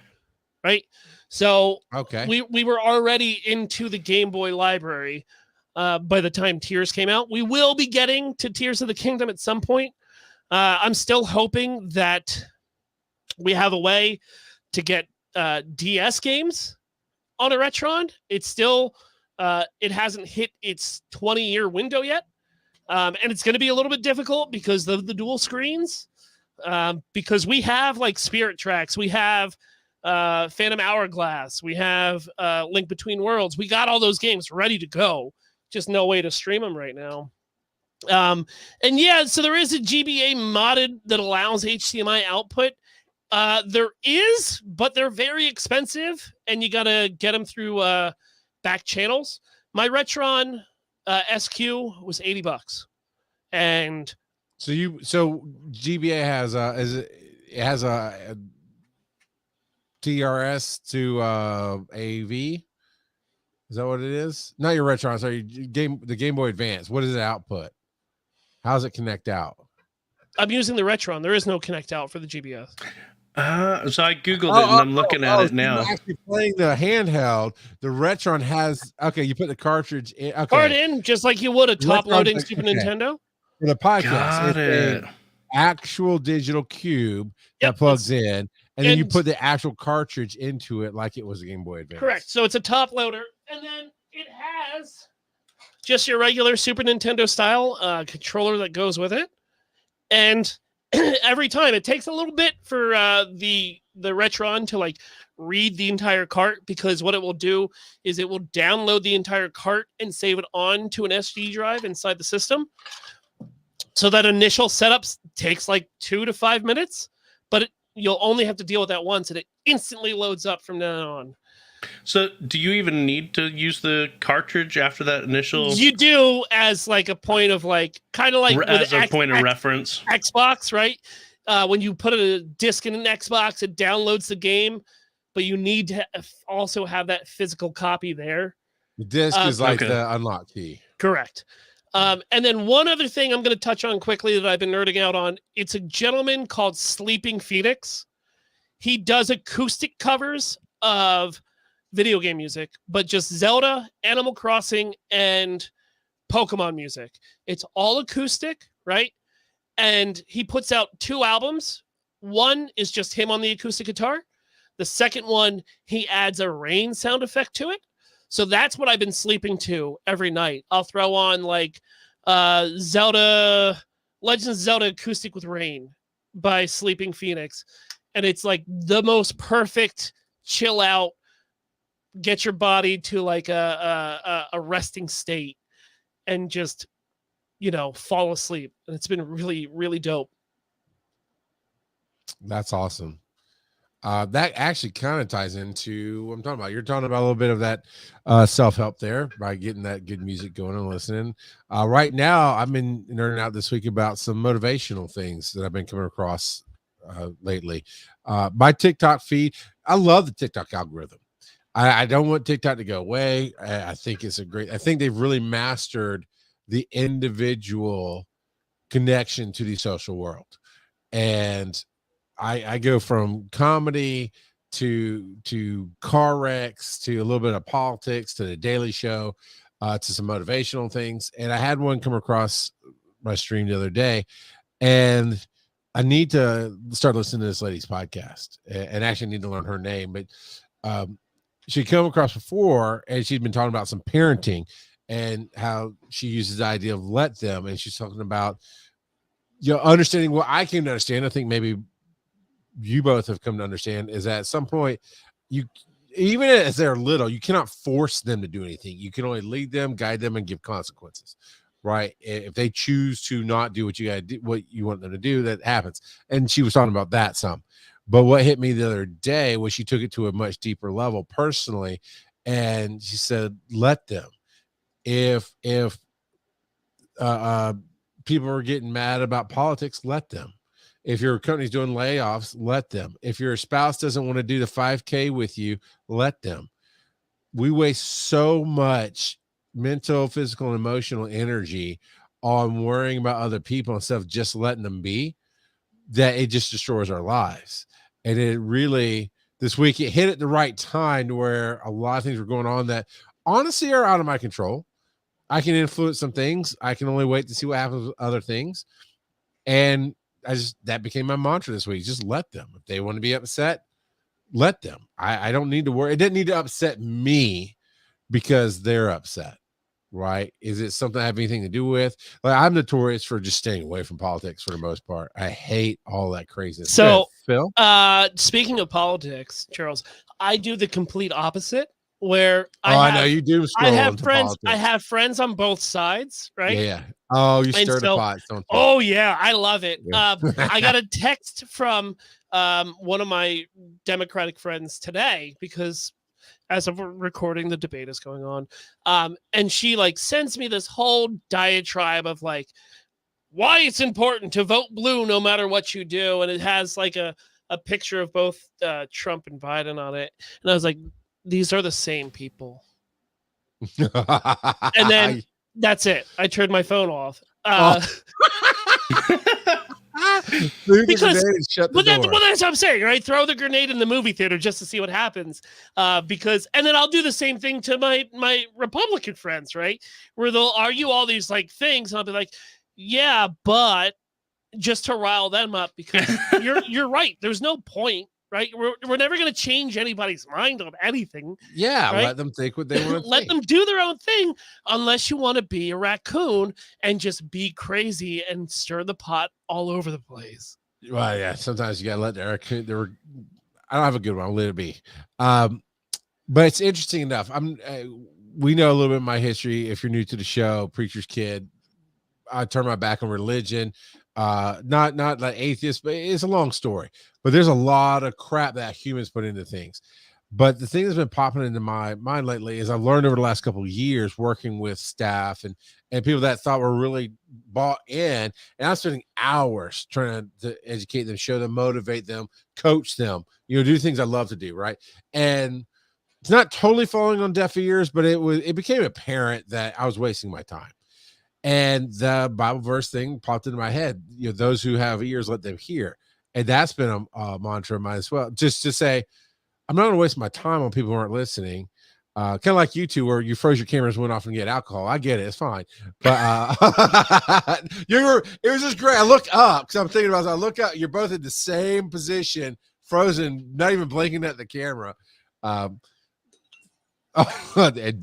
right? So Okay. we were already into the Game Boy library by the time Tears came out. We will be getting to Tears of the Kingdom at some point. I'm still hoping that we have a way to get DS games on a Retron. It's still it hasn't hit its 20-year window yet, and it's going to be a little bit difficult because of the dual screens. Because we have like Spirit Tracks, we have Phantom Hourglass, we have Link Between Worlds. We got all those games ready to go, just no way to stream them right now. And yeah, so there is a GBA modded that allows HDMI output. There is, but they're very expensive, and you gotta get them through back channels. My Retron SQ was $80, and so GBA has it has a TRS to AV. Is that what it is? Not your Retron, sorry, the Game Boy Advance. What is it output? How does it connect out? I'm using the Retron. There is no connect out for the GBS. So I Googled it and I'm looking at it now. You're actually playing the handheld. The Retron has, okay, you put the cartridge in. Okay. Card in, just like you would a top-loading Super Nintendo. For the podcast, Got it. an actual digital cube that plugs in, and then you put the actual cartridge into it like it was a Game Boy Advance. Correct. So it's a top loader, and then it has just your regular Super Nintendo style controller that goes with it. And every time it takes a little bit for the Retron to like read the entire cart, because what it will do is it will download the entire cart and save it on to an SD drive inside the system. So that initial setup takes like 2 to 5 minutes, but you'll only have to deal with that once, and it instantly loads up from then on. So do you even need to use the cartridge after that initial? You do, as like a point of like, kind of like as a point of reference. Xbox, right? When you put a disc in an Xbox, it downloads the game, but you need to also have that physical copy there. The disc is like the unlock key. Correct. And then one other thing I'm going to touch on quickly that I've been nerding out on. It's a gentleman called Sleeping Phoenix. He does acoustic covers of video game music, but just Zelda, Animal Crossing, and Pokemon music. It's all acoustic, right? And he puts out 2 albums. One is just him on the acoustic guitar. The second one, he adds a rain sound effect to it. So that's what I've been sleeping to every night. I'll throw on like Zelda, Legend of Zelda Acoustic with Rain by Sleeping Phoenix. And it's like the most perfect chill out, get your body to like a resting state and just, you know, fall asleep. And it's been really, really dope. That's awesome. That actually kind of ties into what I'm talking about. You're talking about a little bit of that self-help there by getting that good music going and listening. Right now, I've been nerding out this week about some motivational things that I've been coming across lately. My TikTok feed, I love the TikTok algorithm. I don't want TikTok to go away. I think it's I think they've really mastered the individual connection to the social world. And I go from comedy to car wrecks to a little bit of politics to the Daily Show to some motivational things. And I had one come across my stream the other day, and I need to start listening to this lady's podcast and actually need to learn her name. But she'd come across before, and she'd been talking about some parenting and how she uses the idea of let them. And she's talking about, you know, understanding what I came to understand. I think maybe you both have come to understand is that at some point, even as they're little, you cannot force them to do anything. You can only lead them, guide them, and give consequences, right? If they choose to not do what you got to do, what you want them to do, that happens. And she was talking about that some. But what hit me the other day was she took it to a much deeper level personally, And she said, let them. If people are getting mad about politics, let them. If your company's doing layoffs, let them. If your spouse doesn't want to do the 5K with you, let them. We waste so much mental, physical, and emotional energy on worrying about other people instead of just letting them be, that it just destroys our lives. And it really, this week, it hit at the right time to where a lot of things were going on that honestly are out of my control. I can influence some things. I can only wait to see what happens with other things. And that became my mantra this week. Just let them. If they want to be upset, let them. I don't need to worry. It didn't need to upset me because they're upset, right? Is it something I have anything to do with? Like, I'm notorious for just staying away from politics for the most part. I hate all that craziness. So, Phil? Speaking of politics, Charles, I do the complete opposite. Where I know you do. I have into friends. politics. I have friends on both sides, right? Yeah. Oh, you And stir the so- pot, don't you? Oh yeah, I love it. Yeah. I got a text from one of my Democratic friends today because as of recording, the debate is going on. And she like sends me this whole diatribe of like why it's important to vote blue no matter what you do, and it has like a picture of both Trump and Biden on it, and I was like, these are the same people. And then that's it. I turned my phone off. Because shut the well, door. that's what I'm saying, right? Throw the grenade in the movie theater just to see what happens. Because and then I'll do the same thing to my Republican friends, right? Where they'll argue all these like things, and I'll be like, yeah, but just to rile them up because you're right. There's no point. Right, we're never going to change anybody's mind on anything. Yeah, right? let them think what they want to Let think. them do their own thing, unless you want to be a raccoon and just be crazy and stir the pot all over the place. Well, yeah, sometimes you got to let the raccoon. I don't have a good one. I'll let it be. But it's interesting enough. We know a little bit of my history. If you're new to the show, preacher's kid, I turned my back on religion. Not like atheist, but it's a long story. But there's a lot of crap that humans put into things. But the thing that's been popping into my mind lately is I've learned over the last couple of years working with staff and people that thought were really bought in. And I'm spending hours trying to educate them, show them, motivate them, coach them, do things I love to do. Right. And it's not totally falling on deaf ears, but it became apparent that I was wasting my time. And the Bible verse thing popped into my head. Those who have ears, let them hear. And that's been a mantra of mine as well. Just to say, I'm not going to waste my time on people who aren't listening. Kind of like you two, where you froze your cameras, went off and get alcohol. I get it. It's fine. But it was just great. I look up because I'm thinking about it. I look up. You're both in the same position, frozen, not even blinking at the camera. And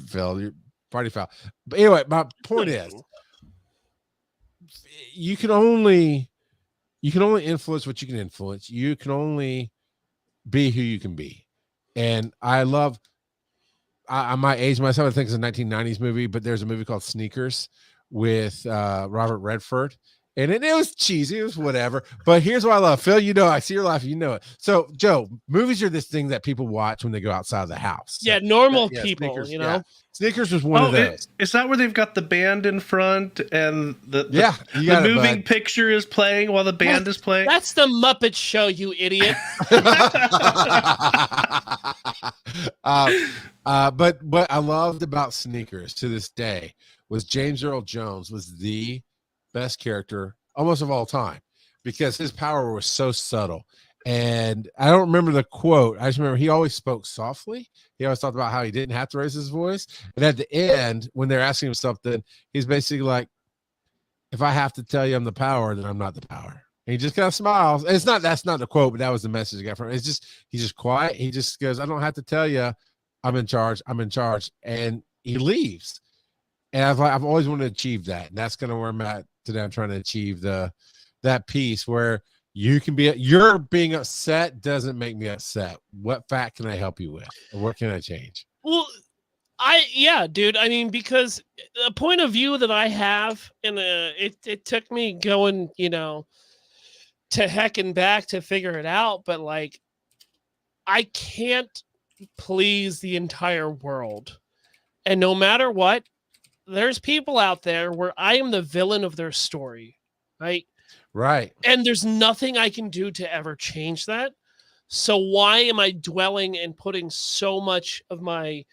Phil, you're party foul. But anyway, my point is, you can only influence what you can influence. You can only be who you can be. And I might age myself. I think it's a 1990s movie, but there's a movie called Sneakers with Robert Redford. And it was cheesy. It was whatever. But here's what I love. Phil, I see your laugh. You know it. So, Joe, movies are this thing that people watch when they go outside of the house. Yeah, normal Yeah, people, Sneakers, you know? yeah. Sneakers was one of those. Is that where they've got the band in front and the moving picture is playing while the band is playing? That's the Muppet Show, you idiot. But what I loved about Sneakers to this day was James Earl Jones was the best character almost of all time because his power was so subtle. And I don't remember the quote. I just remember he always spoke softly. He always talked about how he didn't have to raise his voice. And at the end, when they're asking him something, he's basically like, if I have to tell you I'm the power, then I'm not the power. And he just kind of smiles. And that's not the quote, but that was the message I got from him. He's just quiet. He just goes, I don't have to tell you I'm in charge. I'm in charge. And he leaves. And I've always wanted to achieve that. And that's kind of where I'm at today. I'm trying to achieve that piece where you're being upset doesn't make me upset. What fact can I help you with? Or what can I change? Well, dude. I mean, because a point of view that I have, and it took me going, to heck and back to figure it out. But like, I can't please the entire world. And no matter what, there's people out there where I am the villain of their story, right? Right. And there's nothing I can do to ever change that. So why am I dwelling and putting so much of my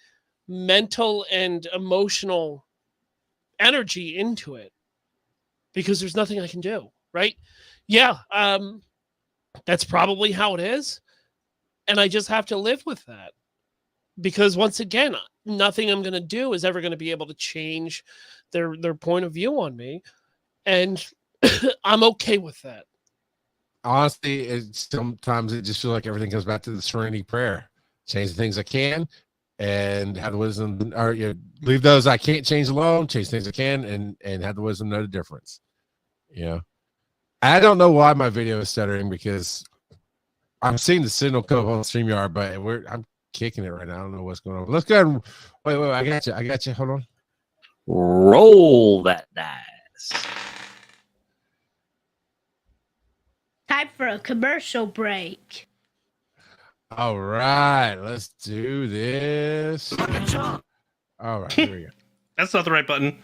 mental and emotional energy into it? Because there's nothing I can do, right? Yeah, that's probably how it is. And I just have to live with that. Because once again, nothing I'm going to do is ever going to be able to change their point of view on me. And I'm okay with that. Honestly, sometimes it just feels like everything comes back to the serenity prayer. Change the things I can and have the wisdom, or leave those I can't change alone, change things I can, and have the wisdom know the difference. I don't know why my video is stuttering, because I'm seeing the signal come up on StreamYard, but I'm kicking it right now. I don't know what's going on. Let's go ahead and wait. I got you. Hold on. Roll that dice. Time for a commercial break. All right, let's do this. All right, here we go. That's not the right button.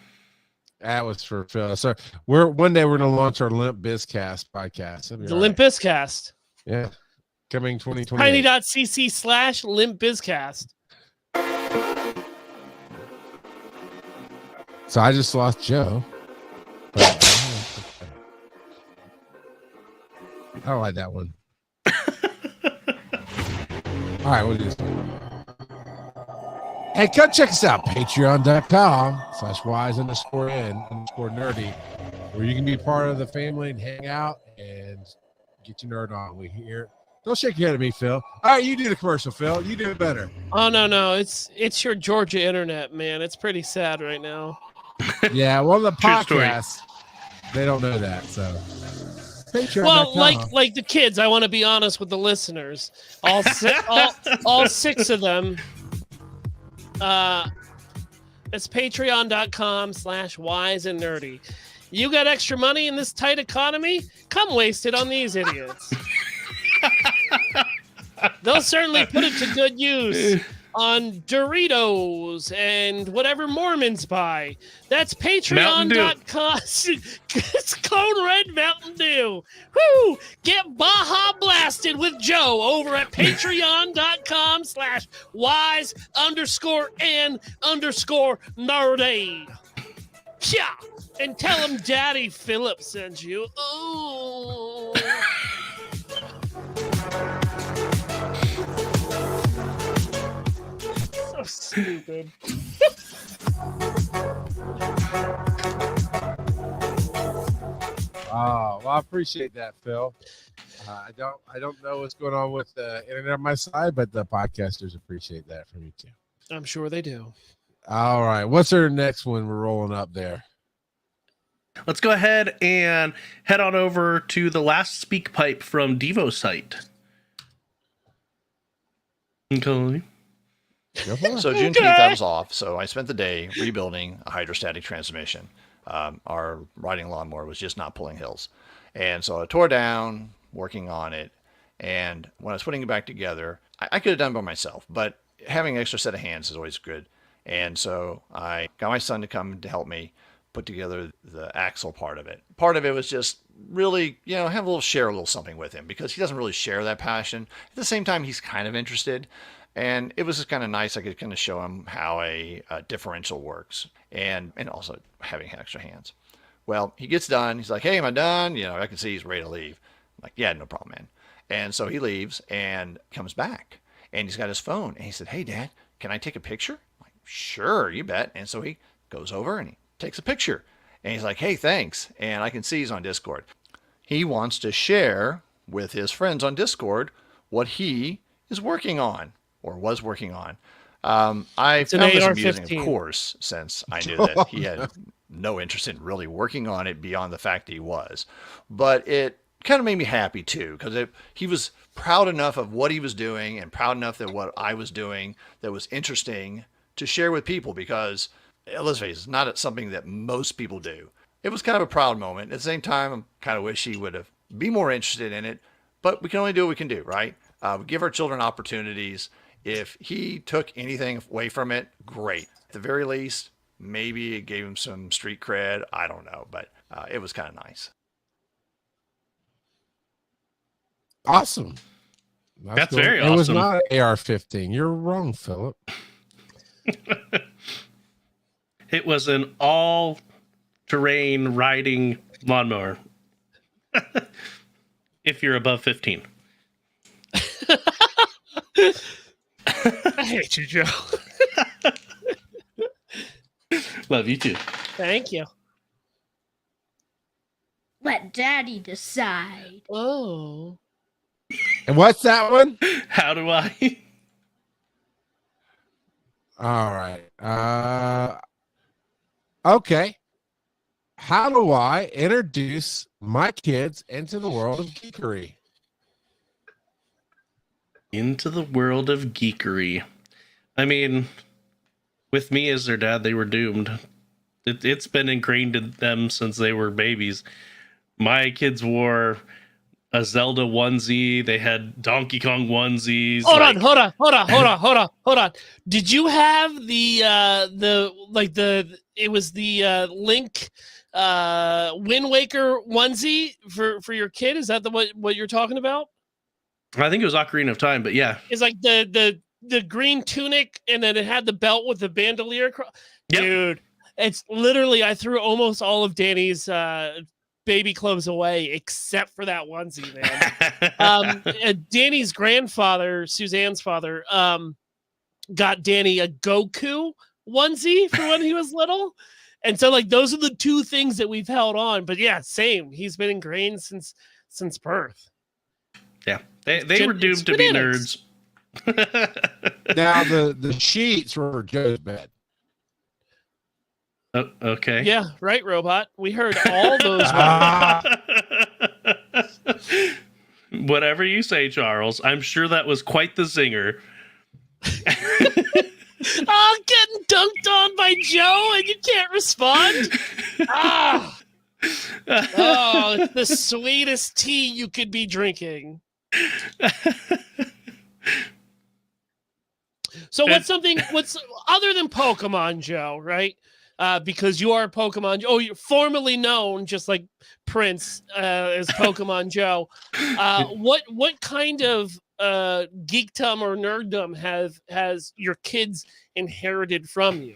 That was for Phil. So one day we're gonna launch our Limp Bizcast podcast. The Limp Bizcast. Yeah. Coming 2020. Tiny.cc/Limp Bizcast. So I just lost Joe. I don't like that one. All right, we'll do this one. Hey, come check us out. Patreon.com/wise_n_nerdy, where you can be part of the family and hang out and get your nerd on. We here. Don't shake your head at me, Phil. All right, you do the commercial, Phil. You do it better. Oh no, it's your Georgia internet, man. It's pretty sad right now. Yeah, well, the True story. podcast, they don't know that, so. Well, like the kids, I want to be honest with the listeners. All six of them. It's patreon.com/wise and nerdy. You got extra money in this tight economy? Come waste it on these idiots. They'll certainly put it to good use on Doritos and whatever Mormons buy. That's patreon.com. It's code Red Mountain Dew. Woo! Get Baja Blasted with Joe over at patreon.com/wise_n_nerdy. Yeah! And tell him Daddy Philip sent you. Ooh. So stupid. Oh, well, I appreciate that, Phil. I don't know what's going on with the internet on my side, but the podcasters appreciate that from you too. I'm sure they do. All right, what's our next one we're rolling up there? Let's go ahead and head on over to the last speak pipe from Devocite. Okay. So Juneteenth, I was off, so I spent the day rebuilding a hydrostatic transmission. Our riding lawnmower was just not pulling hills. And so I tore down, working on it, and when I was putting it back together, I could have done it by myself, but having an extra set of hands is always good. And so I got my son to come to help me put together the axle part of it. Part of it was just really, have share a little something with him, because he doesn't really share that passion. At the same time, he's kind of interested. And it was just kind of nice. I could kind of show him how a differential works, and also having extra hands. Well, he gets done. He's like, "Hey, am I done?" I can see he's ready to leave. I'm like, "Yeah, no problem, man." And so he leaves and comes back, and he's got his phone. And he said, "Hey, Dad, can I take a picture?" I'm like, "Sure, you bet." And so he goes over and he takes a picture. And he's like, "Hey, thanks." And I can see he's on Discord. He wants to share with his friends on Discord what he is working on. Or was working on. I found this amusing, of course, since I knew that he had no interest in really working on it beyond the fact that he was. But it kind of made me happy, too, because he was proud enough of what he was doing and proud enough that what I was doing that was interesting to share with people, because, let's face it, it's not something that most people do. It was kind of a proud moment. At the same time, I kind of wish he would have been more interested in it, but we can only do what we can do, right? We give our children opportunities. If he took anything away from it, great. At the very least, maybe it gave him some street cred. I don't know, but it was kind of nice. Awesome. That's cool. very It was awesome. not an AR-15. You're wrong, Philip. It was an all-terrain riding lawnmower. If you're above 15. I hate you, Joe. Love you too. Thank you. Let Daddy decide. Oh. And what's that one? How do I? All right. Okay. How do I introduce my kids into the world of geekery? Into the world of geekery. I mean, with me as their dad, they were doomed. It's been ingrained in them since they were babies. My kids wore a Zelda onesie. They had Donkey Kong onesies. Hold on. Did you have the Link Wind Waker onesie for your kid? Is that what you're talking about? I think it was Ocarina of Time, but yeah. It's like the green tunic, and then it had the belt with the bandolier. Yep. Dude, it's literally, I threw almost all of Danny's baby clothes away except for that onesie, man. Danny's grandfather, Suzanne's father, got Danny a Goku onesie for when he was little. And so, like, those are the two things that we've held on. But yeah, same. He's been ingrained since birth. Yeah. They were doomed to be nerds. Now, the sheets were for Joe's bed. Oh, okay. Yeah, right, Robot. We heard all those. Whatever you say, Charles. I'm sure that was quite the zinger. Oh, getting dunked on by Joe and you can't respond? Oh, it's the sweetest tea you could be drinking. So what's other than Pokemon, Joe, right? Because you are Pokemon. Oh, you're formerly known just like Prince as Pokemon Joe. What kind of geekdom or nerddom has your kids inherited from you?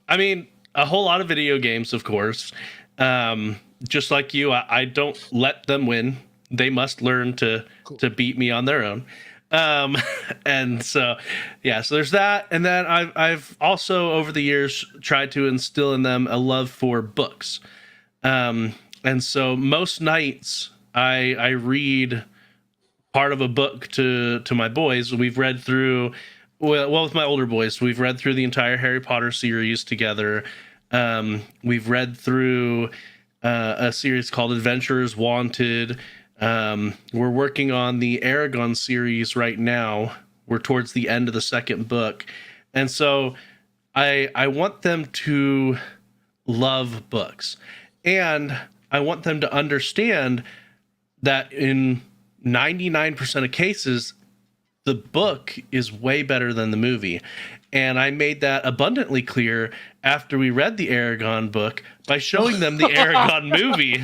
I mean, a whole lot of video games, of course. Just like you, I don't let them win. They must learn to beat me on their own. And so, yeah, so there's that. And then I've also over the years tried to instill in them a love for books. And so most nights I read part of a book to my boys. We've read through, well, with my older boys, we've read through the entire Harry Potter series together. We've read through a series called Adventurers Wanted. We're working on the Aragon series right now. We're towards the end of the second book. And so I want them to love books. And I want them to understand that in 99% of cases, the book is way better than the movie. And I made that abundantly clear after we read the Aragon book by showing them the Aragon movie.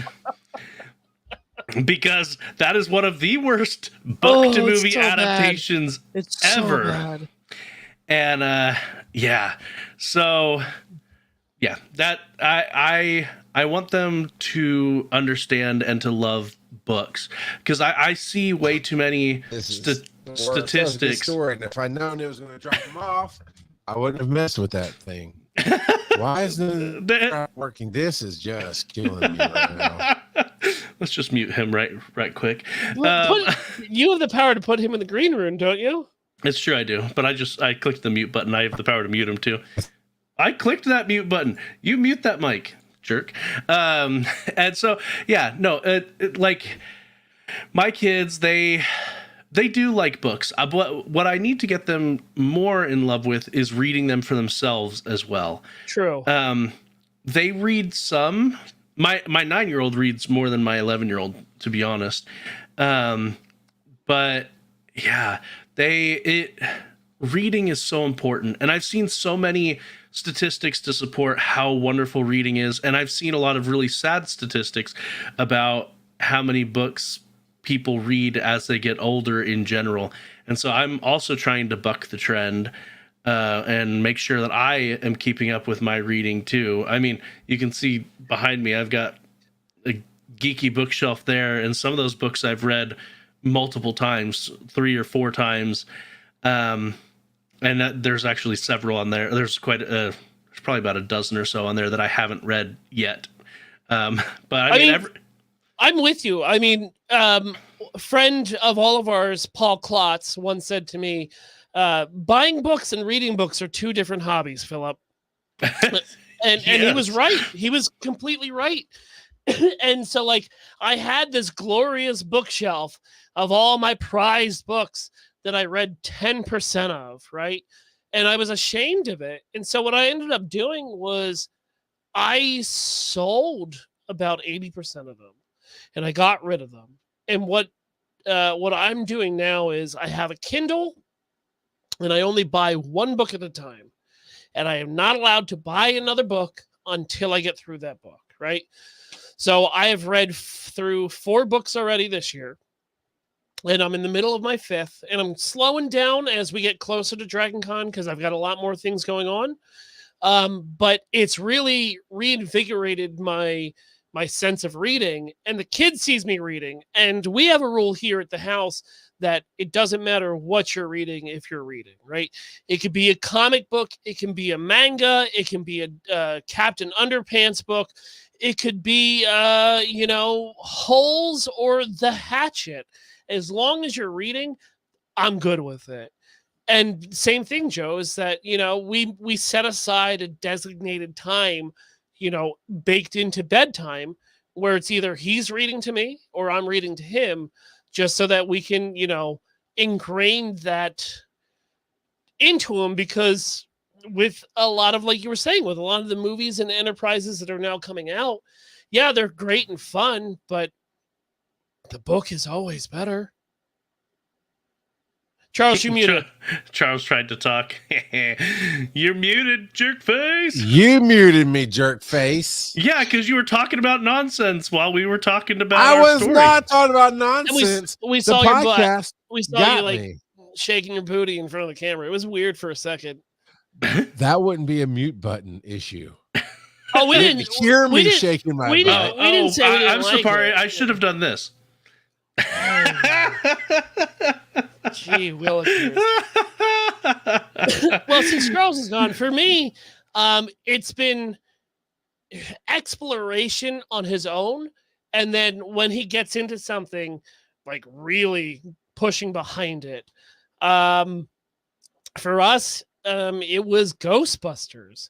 Because that is one of the worst book to movie adaptations ever. So bad. And yeah. So yeah, that I want them to understand and to love books, because I see way too many statistics. Story, and if I'd known it was going to drop them off, I wouldn't have messed with that thing. Why isn't it not working? This is just killing me right now. Let's just mute him right quick. You have the power to put him in the green room, don't you? It's true, I do. But I clicked the mute button. I have the power to mute him too. I clicked that mute button. You mute that mic, jerk. And so, yeah, no, like my kids, they do like books. What I need to get them more in love with is reading them for themselves as well. True. They read some. My 9-year-old reads more than my 11-year-old, to be honest. But yeah, reading is so important. And I've seen so many statistics to support how wonderful reading is. And I've seen a lot of really sad statistics about how many books people read as they get older in general. And so I'm also trying to buck the trend and make sure that I am keeping up with my reading too. I mean, you can see behind me, I've got a geeky bookshelf there. And some of those books I've read multiple times, 3 or 4 times. And there's actually several on there. There's there's probably about a dozen or so on there that I haven't read yet. But I mean I'm with you. I mean, a friend of all of ours, Paul Klotz, once said to me, buying books and reading books are 2 different hobbies, Philip. And he was right. He was completely right. And so, like, I had this glorious bookshelf of all my prized books that I read 10% of, right? And I was ashamed of it. And so what I ended up doing was I sold about 80% of them and I got rid of them. And what I'm doing now is I have a Kindle and I only buy 1 book at a time. And I am not allowed to buy another book until I get through that book, right? So I have read through 4 books already this year. And I'm in the middle of my 5th, and I'm slowing down as we get closer to Dragon Con because I've got a lot more things going on. But it's really reinvigorated my sense of reading, and the kid sees me reading. And we have a rule here at the house that it doesn't matter what you're reading if you're reading, right? It could be a comic book, it can be a manga, it can be a Captain Underpants book, it could be Holes or The Hatchet. As long as you're reading, I'm good with it. And same thing, Joe, is that, we set aside a designated time, baked into bedtime where it's either he's reading to me or I'm reading to him, just so that we can, ingrain that into him. Because with a lot of, like you were saying, with a lot of the movies and enterprises that are now coming out, yeah, they're great and fun, but the book is always better. Charles, you muted. Charles tried to talk. You're muted, jerk face. You muted me, jerk face. Yeah, because you were talking about nonsense while we were talking about I our was story. not talking about nonsense. We saw your butt. We saw you me. shaking your booty in front of the camera. It was weird for a second. That wouldn't be a mute button issue. Oh, we didn't hear me shaking my butt. We didn't say we didn't I'm sorry. it. I should have done this. Gee, Willikers. Well, since Charles is gone, for me, it's been exploration on his own, and then when he gets into something, like really pushing behind it. For us, it was Ghostbusters.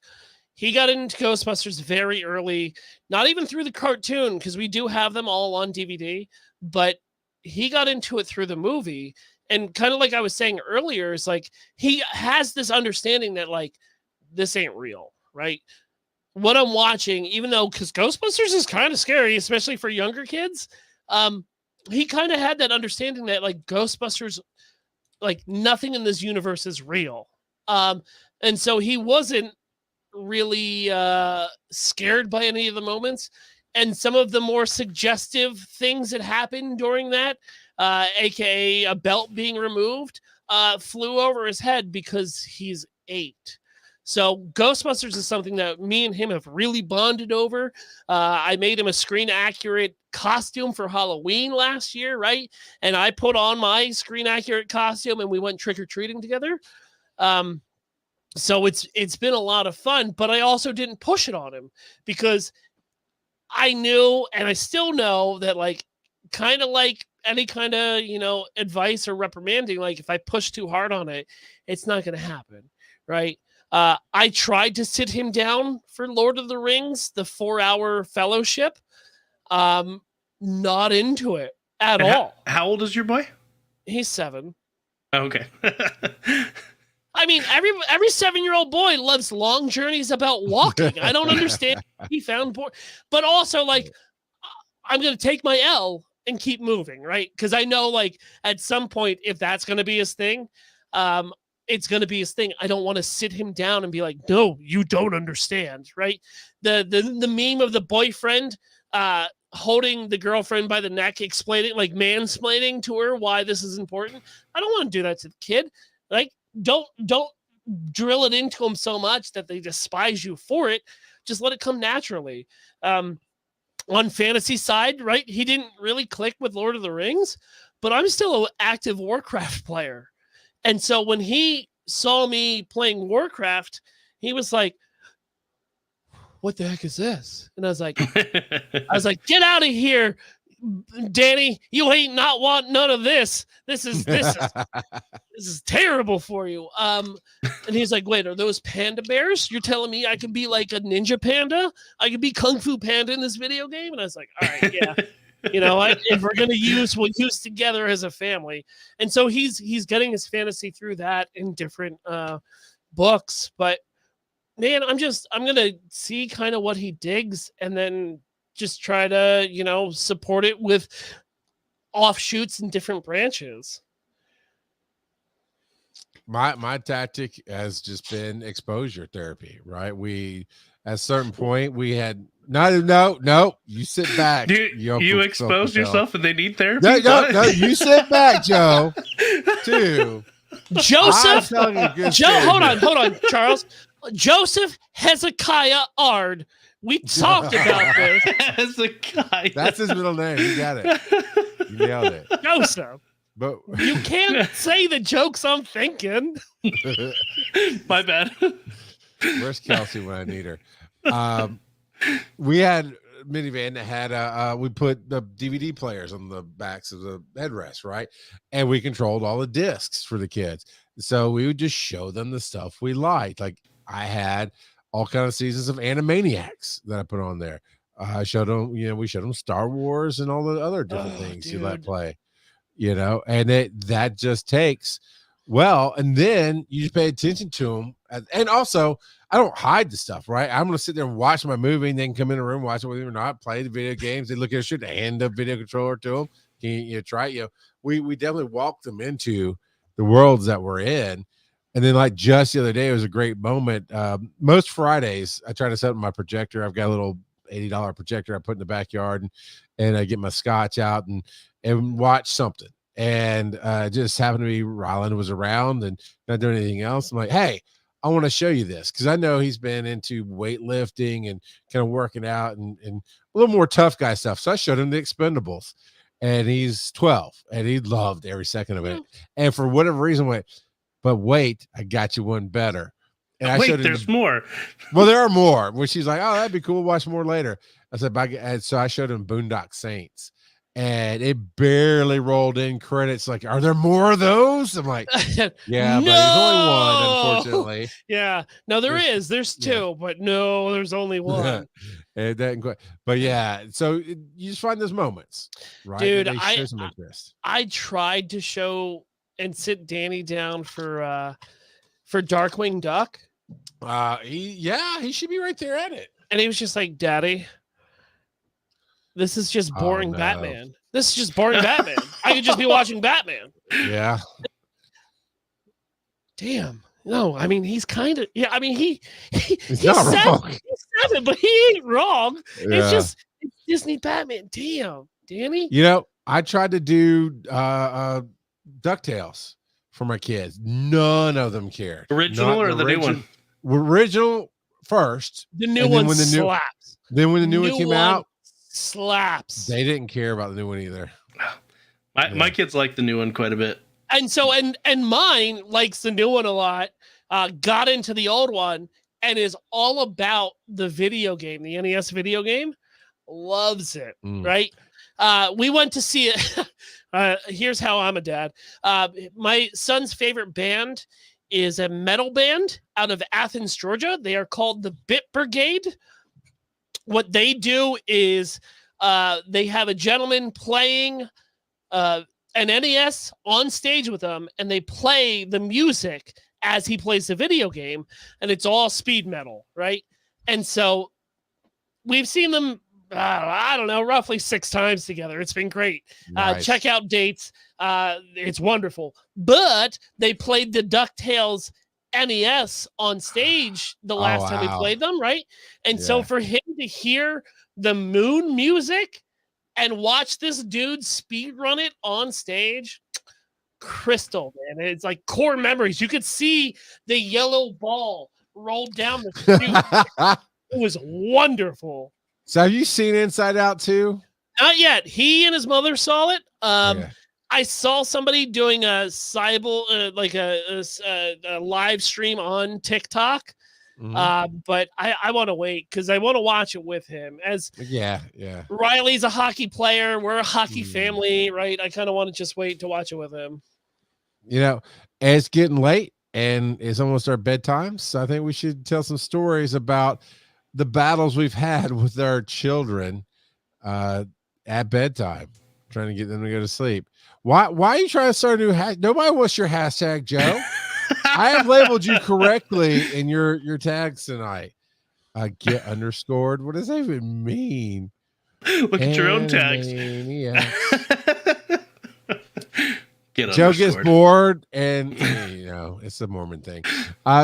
He got into Ghostbusters very early, not even through the cartoon, because we do have them all on DVD, but he got into it through the movie. And kind of like I was saying earlier, is like he has this understanding that like this ain't real, right? What I'm watching, even though because Ghostbusters is kind of scary, especially for younger kids, he kind of had that understanding that like Ghostbusters, like nothing in this universe is real. And so he wasn't really scared by any of the moments. And some of the more suggestive things that happened during that, aka a belt being removed, flew over his head because he's 8. So Ghostbusters is something that me and him have really bonded over. I made him a screen accurate costume for Halloween last year, right? And I put on my screen accurate costume and we went trick-or-treating together. So it's been a lot of fun, but I also didn't push it on him because I knew, and I still know that like, kind of like any kind of, advice or reprimanding, like if I push too hard on it, it's not going to happen. Right. I tried to sit him down for Lord of the Rings, the 4-hour fellowship. Not into it at all. How old is your boy? He's 7. Okay. I mean, every 7-year-old boy loves long journeys about walking. I don't understand. He found bored, but also like, I'm going to take my L and keep moving. Right. Cause I know like at some point, if that's going to be his thing, it's going to be his thing. I don't want to sit him down and be like, no, you don't understand, right? The meme of the boyfriend holding the girlfriend by the neck, explaining, like mansplaining to her why this is important. I don't want to do that to the kid. Like, don't drill it into them so much that they despise you for it. Just let it come naturally. On fantasy side, right? He didn't really click with Lord of the Rings, but I'm still an active Warcraft player. And so when he saw me playing Warcraft, he was like, what the heck is this? And I was like, get out of here, Danny. You ain't not want none of this. This is terrible for you. And he's like, wait, are those panda bears? You're telling me I could be like a ninja panda? I could be Kung Fu Panda in this video game? And I was like, all right, yeah. If we're gonna use, we'll use together as a family. And so he's getting his fantasy through that in different books. But man, I'm gonna see kind of what he digs and then just try to, support it with offshoots and different branches. My tactic has just been exposure therapy, right? At a certain point we had no, you sit back. You expose yourself and they need therapy. No, you sit back, Joe. Two. Joseph. Hold on, Charles. Joseph Hezekiah Ard. We talked about this. Hezekiah. That's his middle name. You got it. You nailed it. Joseph. But you can't say the jokes I'm thinking. My bad. Where's Kelsey when I need her? We had a minivan that had we put the DVD players on the backs of the headrest, right? And we controlled all the discs for the kids. So we would just show them the stuff we liked. Like I had all kind of seasons of Animaniacs that I put on there. I showed them, we showed them Star Wars and all the other different things you let play, and that just takes, and then you just pay attention to them. And also, I don't hide the stuff, right? I'm going to sit there and watch my movie and then come in the room, watch it with them or not, play the video games. They look at shit, hand the video controller to them. Can you try it? We definitely walk them into the worlds that we're in. And then like just the other day, it was a great moment. Most Fridays, I try to set up my projector. I've got a little $80 projector I put in the backyard and I get my scotch out and watch something. And just happened to be Ryland was around and not doing anything else. I'm like, hey, I want to show you this because I know he's been into weightlifting and kind of working out and a little more tough guy stuff. So I showed him the Expendables and he's 12 and he loved every second of it. And for whatever reason went, but wait, I got you one better. And I showed there's more. Well, there are more. Where she's like, oh, that'd be cool. Watch more later. I said, and so I showed him Boondock Saints. And it barely rolled in credits. Like, are there more of those? I'm like, yeah, no! but there's only one, unfortunately. Yeah, no, there's two, but no, there's only one. And that, but yeah, so you just find those moments, right? Dude, I tried to show and sit Danny down for Darkwing Duck. He should be right there at it. And he was just like, Daddy, this is just boring Batman. This is just boring Batman. I could just be watching Batman. Yeah. Damn. No, I mean, he's kind of, yeah, I mean, he's not wrong. He's 7, but he ain't wrong. Yeah. It's just Disney Batman. Damn, Danny. I tried to do DuckTales for my kids. None of them cared. Original or the new one? Original first. The new one slaps. Then when the new one came out, slaps. They didn't care about the new one either. My kids like the new one quite a bit. And so, and mine likes the new one a lot, got into the old one and is all about the video game, the NES video game, loves it, right? We went to see it. Here's how I'm a dad. My son's favorite band is a metal band out of Athens, Georgia. They are called the Bit Brigade. What they do is they have a gentleman playing an NES on stage with them, and they play the music as he plays the video game, and it's all speed metal, right? And so we've seen them I don't know, roughly 6 times together. It's been great. Nice. Check out dates. It's wonderful. But they played the DuckTales NES on stage the last time we wow. played them, right? And so Yeah. for him to hear the Moon music and watch this dude speed run it on stage, crystal, man. It's like core memories. You could see the yellow ball roll down the chute. It was wonderful. So have you seen Inside Out too? Not yet. He and his mother saw it. Yeah. I saw somebody doing a like a live stream on TikTok. Mhm. But I want to wait because I want to watch it with him. As Yeah. Riley's a hockey player, we're a hockey family, right? I kind of want to just wait to watch it with him. You know, it's getting late and it's almost our bedtime. So I think we should tell some stories about the battles we've had with our children at bedtime, trying to get them to go to sleep. Why are you trying to start a new hashtag? Nobody wants your hashtag, Joe. I have labeled you correctly in your tags tonight. Get underscored. What does that even mean? Look at your own tags. Animaniacs. Joe gets bored, and it's a Mormon thing.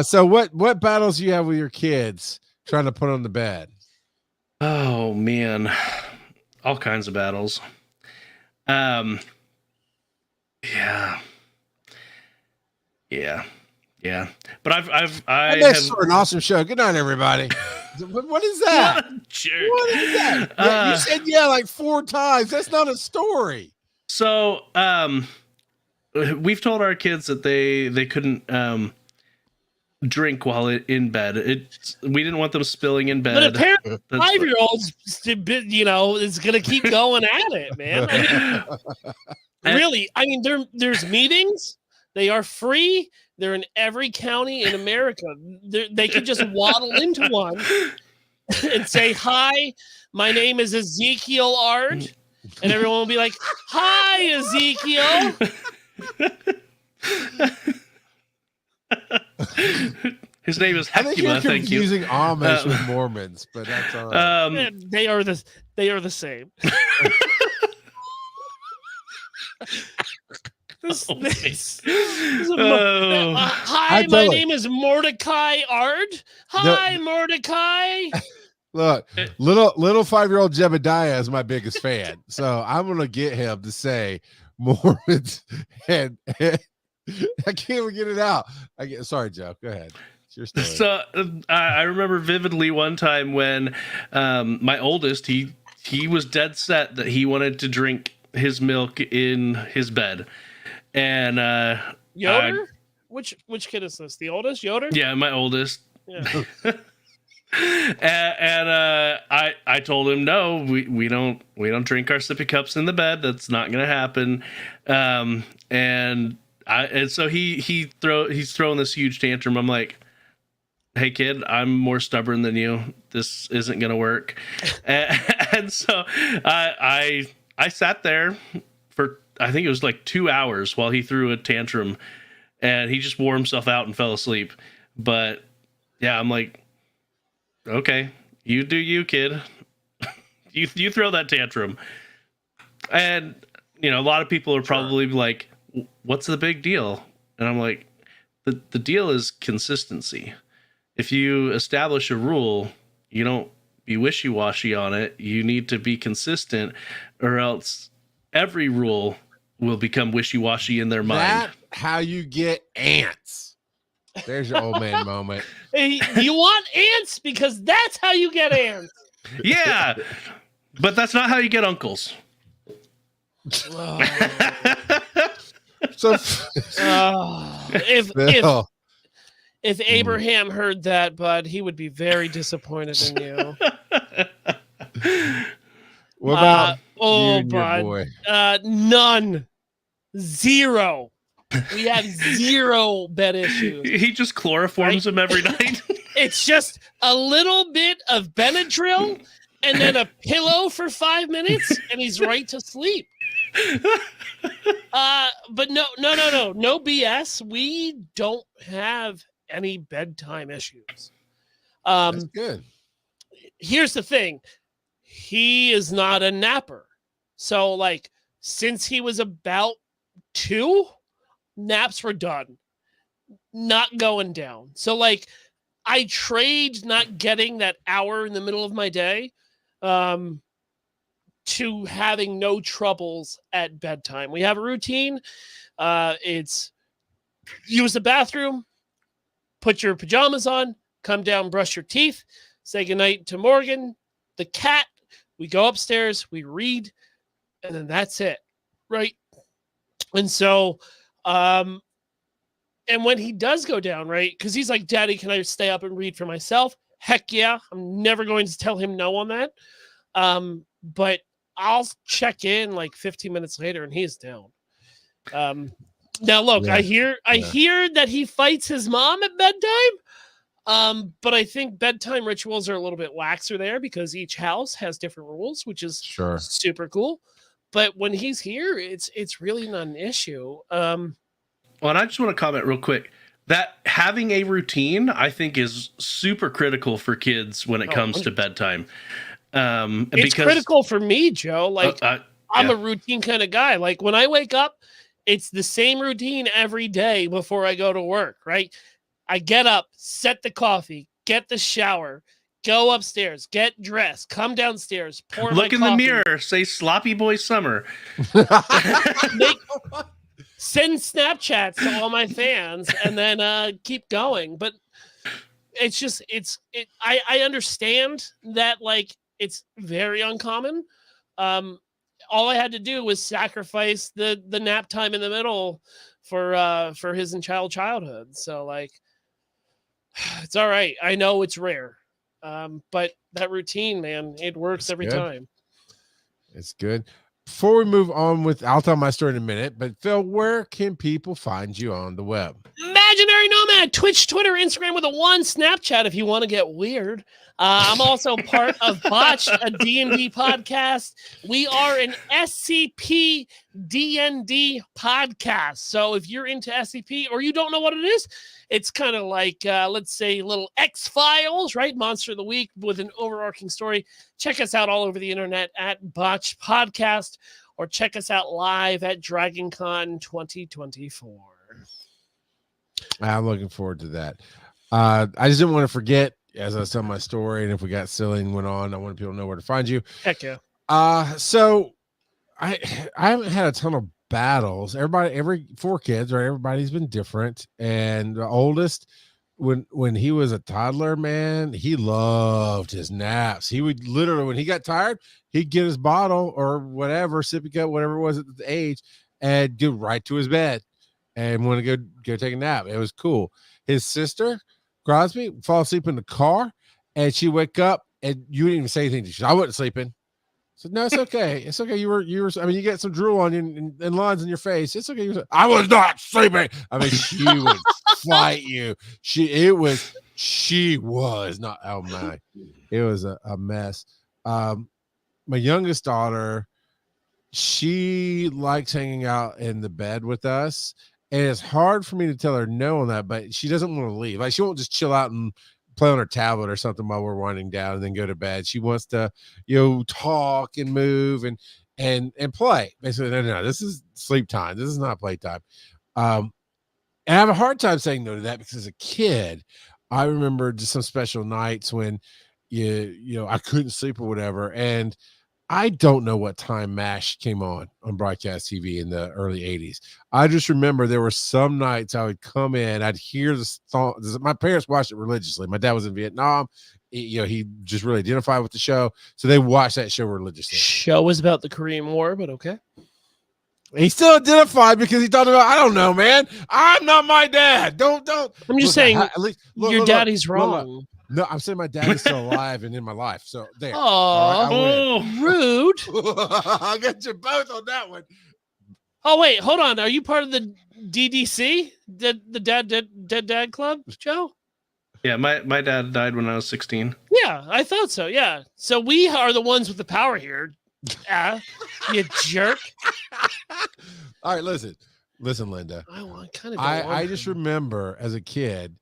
So what battles do you have with your kids trying to put on the bed? Oh man, all kinds of battles. Yeah. But That's an awesome show. Good night, everybody. What is that? What a jerk. What is that? You said like 4 times. That's not a story. So we've told our kids that they couldn't drink while in bed. We didn't want them spilling in bed. But apparently 5-year-olds, is going to keep going at it, man. Really, I mean, there's meetings. They are free. They're in every county in America. They could just waddle into one and say, "Hi, my name is Ezekiel Art," and everyone will be like, "Hi, Ezekiel." His name is I think you're Hekima. Thank you. confusing Amish with Mormons, but that's all right. They are the same. Hi, my name is Mordecai Art. Hi, Mordecai. Look, little 5-year-old Jebediah is my biggest fan, so I'm gonna get him to say Mormons, and I can't even get it out. Sorry, Joe. Go ahead. It's your story. So I remember vividly one time when my oldest he was dead set that he wanted to drink his milk in his bed. And Yoder? Which kid is this? The oldest? Yoder? Yeah, my oldest. Yeah. and I told him no, we don't drink our sippy cups in the bed. That's not gonna happen. And so he's throwing this huge tantrum. I'm like, hey kid, I'm more stubborn than you. This isn't gonna work. And so I sat there for, I think it was like 2 hours while he threw a tantrum, and he just wore himself out and fell asleep. But yeah, I'm like, okay, you do you, kid. you throw that tantrum. And a lot of people are probably like, what's the big deal? And I'm like, the deal is consistency. If you establish a rule, you don't be wishy-washy on it. You need to be consistent, or else every rule will become wishy-washy in their mind. That's how you get ants. There's your old man moment. Hey, you want ants because that's how you get ants. Yeah, but that's not how you get uncles. So if Abraham heard that, bud, he would be very disappointed in you. What about you oh, and your bud? boy? None. 0. We have 0 bed issues. He just chloroforms him every night. It's just a little bit of Benadryl and then a pillow for 5 minutes, and he's right to sleep. But no BS. We don't have any bedtime issues. That's good. Here's the thing. he is not a napper. So like since he was about 2, naps were done, not going down. So like I trade not getting that hour in the middle of my day to having no troubles at bedtime. We have a routine. It's use the bathroom, put your pajamas on, come down, brush your teeth, say goodnight to Morgan, the cat. We go upstairs, we read, and then that's it. Right. And so, and when he does go down, right, because he's like, Daddy, can I stay up and read for myself? Heck yeah. I'm never going to tell him no on that. But I'll check in like 15 minutes later and he's down. Now look, Yeah. I hear that he fights his mom at bedtime. But I think bedtime rituals are a little bit laxer there because each house has different rules, which is Sure. super cool. But when he's here, it's really not an issue. Well, and I just want to comment real quick that having a routine, I think, is super critical for kids when it comes to bedtime. It's critical for me, Joe. Like I'm a routine kind of guy. Like when I wake up, it's the same routine every day before I go to work, right? I get up, set the coffee, get the shower, go upstairs, get dressed, come downstairs, pour look my in coffee, the mirror, say sloppy boy summer. Send Snapchats to all my fans and then keep going. But it's just I understand that like it's very uncommon. All I had to do was sacrifice the nap time in the middle for his childhood. So like it's all right. I know it's rare. But that routine, man, it works every time. It's good. Before we move on I'll tell my story in a minute, but Phil, where can people find you on the web? Imaginary Nomad, Twitch, Twitter, Instagram with a 1, Snapchat if you want to get weird. I'm also part of Botched, a D&D podcast. We are an SCP D&D podcast. So if you're into SCP or you don't know what it is, it's kind of like, let's say, little X-Files, right? Monster of the Week with an overarching story. Check us out all over the internet at Botched Podcast or check us out live at DragonCon 2024. I'm looking forward to that. I just didn't want to forget as I was telling my story, and if we got silly and went on, I want people to know where to find you. Heck yeah. So I haven't had a ton of battles. Every 4 kids, right? Everybody's been different. And the oldest, when he was a toddler, man, he loved his naps. He would literally, when he got tired, he'd get his bottle or whatever, sippy cup, whatever it was at the age, and go right to his bed and want to go take a nap. It was cool. His sister, Crosby, fall asleep in the car, and she wake up, and you didn't even say anything. She said, I wasn't sleeping. So no, it's okay. It's okay. You were. I mean, you get some drool on you and lines in your face. It's okay. I was not sleeping. I mean, she would fight you. She was not. Oh my, it was a mess. My youngest daughter, she likes hanging out in the bed with us, and it's hard for me to tell her no on that. But she doesn't want to leave. Like she won't just chill out and play on her tablet or something while we're winding down and then go to bed. She wants to, talk and move and play. Basically, no, this is sleep time. This is not playtime. And I have a hard time saying no to that because as a kid, I remember just some special nights when I couldn't sleep or whatever. And I don't know what time MASH came on broadcast TV in the early 80s. I just remember there were some nights I would come in, I'd hear the song. My parents watched it religiously. My dad was in Vietnam. He just really identified with the show. So they watched that show religiously. Show was about the Korean War, but okay. He still identified because he thought about, I don't know, man. I'm not my dad. Don't. I'm just saying, at least your daddy's wrong. Look. No, I'm saying my dad is still alive and in my life. So there. Oh, rude. I'll get you both on that one. Oh, wait, hold on. Are you part of the DDC? The Dead Dad Club, Joe? Yeah, my dad died when I was 16. Yeah, I thought so. Yeah. So we are the ones with the power here. You jerk. All right, listen, Linda. I just remember as a kid,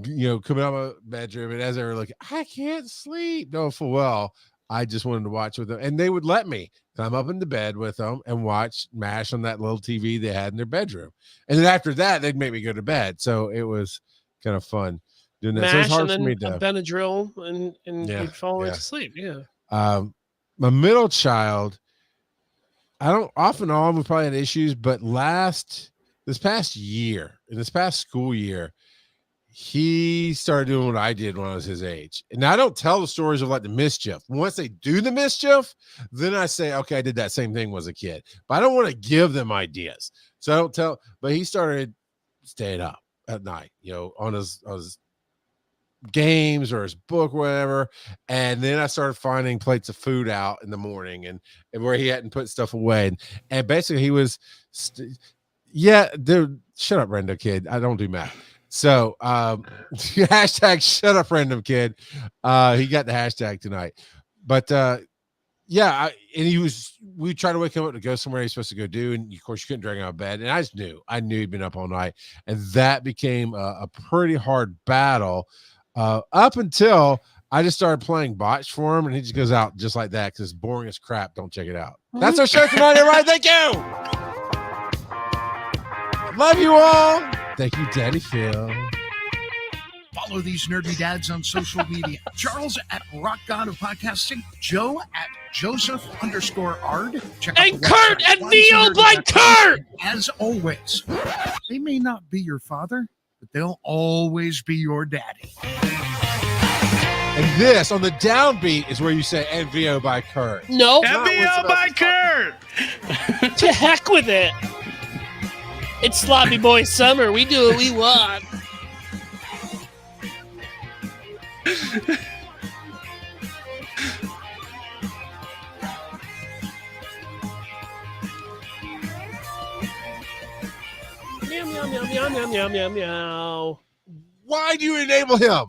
coming out of my bedroom, and as they were looking, I can't sleep. No, full well, I just wanted to watch with them, and they would let me climb up into bed with them and watch MASH on that little TV they had in their bedroom. And then after that, they'd make me go to bed. So it was kind of fun doing that. So it's MASH hard and for me then to. Benadryl, and Yeah, you'd fall yeah. into sleep. Yeah. My middle child, I don't off and on, we probably had issues, but this past school year, he started doing what I did when I was his age. And I don't tell the stories of like the mischief. Once they do the mischief, then I say, okay, I did that same thing as a kid, but I don't want to give them ideas. So I don't tell, but he started staying up at night, on his games or his book or whatever. And then I started finding plates of food out in the morning and where he hadn't put stuff away. And basically he was, dude, shut up, random kid. I don't do math. So hashtag shut up, random kid. He got the hashtag tonight. But we tried to wake him up to go somewhere he's supposed to go do. And of course you couldn't drag him out of bed. And I knew he'd been up all night. And that became a pretty hard battle up until I just started playing botch for him. And he just goes out just like that because it's boring as crap. Don't check it out. That's our show tonight, everybody. Thank you. Love you all. Thank you, Daddy Phil. Follow these nerdy dads on social media. Charles at Rock God of Podcasting. Joe at Joseph_Ard. Check out And the Kurt website, at Neo by wiseandnerdy.com. Kurt. As always, they may not be your father, but they'll always be your daddy. And this on the downbeat is where you say NVO by Kurt. No. FBO by Kurt. To heck with it. It's Sloppy Boy Summer. We do what we want. Meow, meow, meow, meow, meow, meow, meow, meow. Why do you enable him?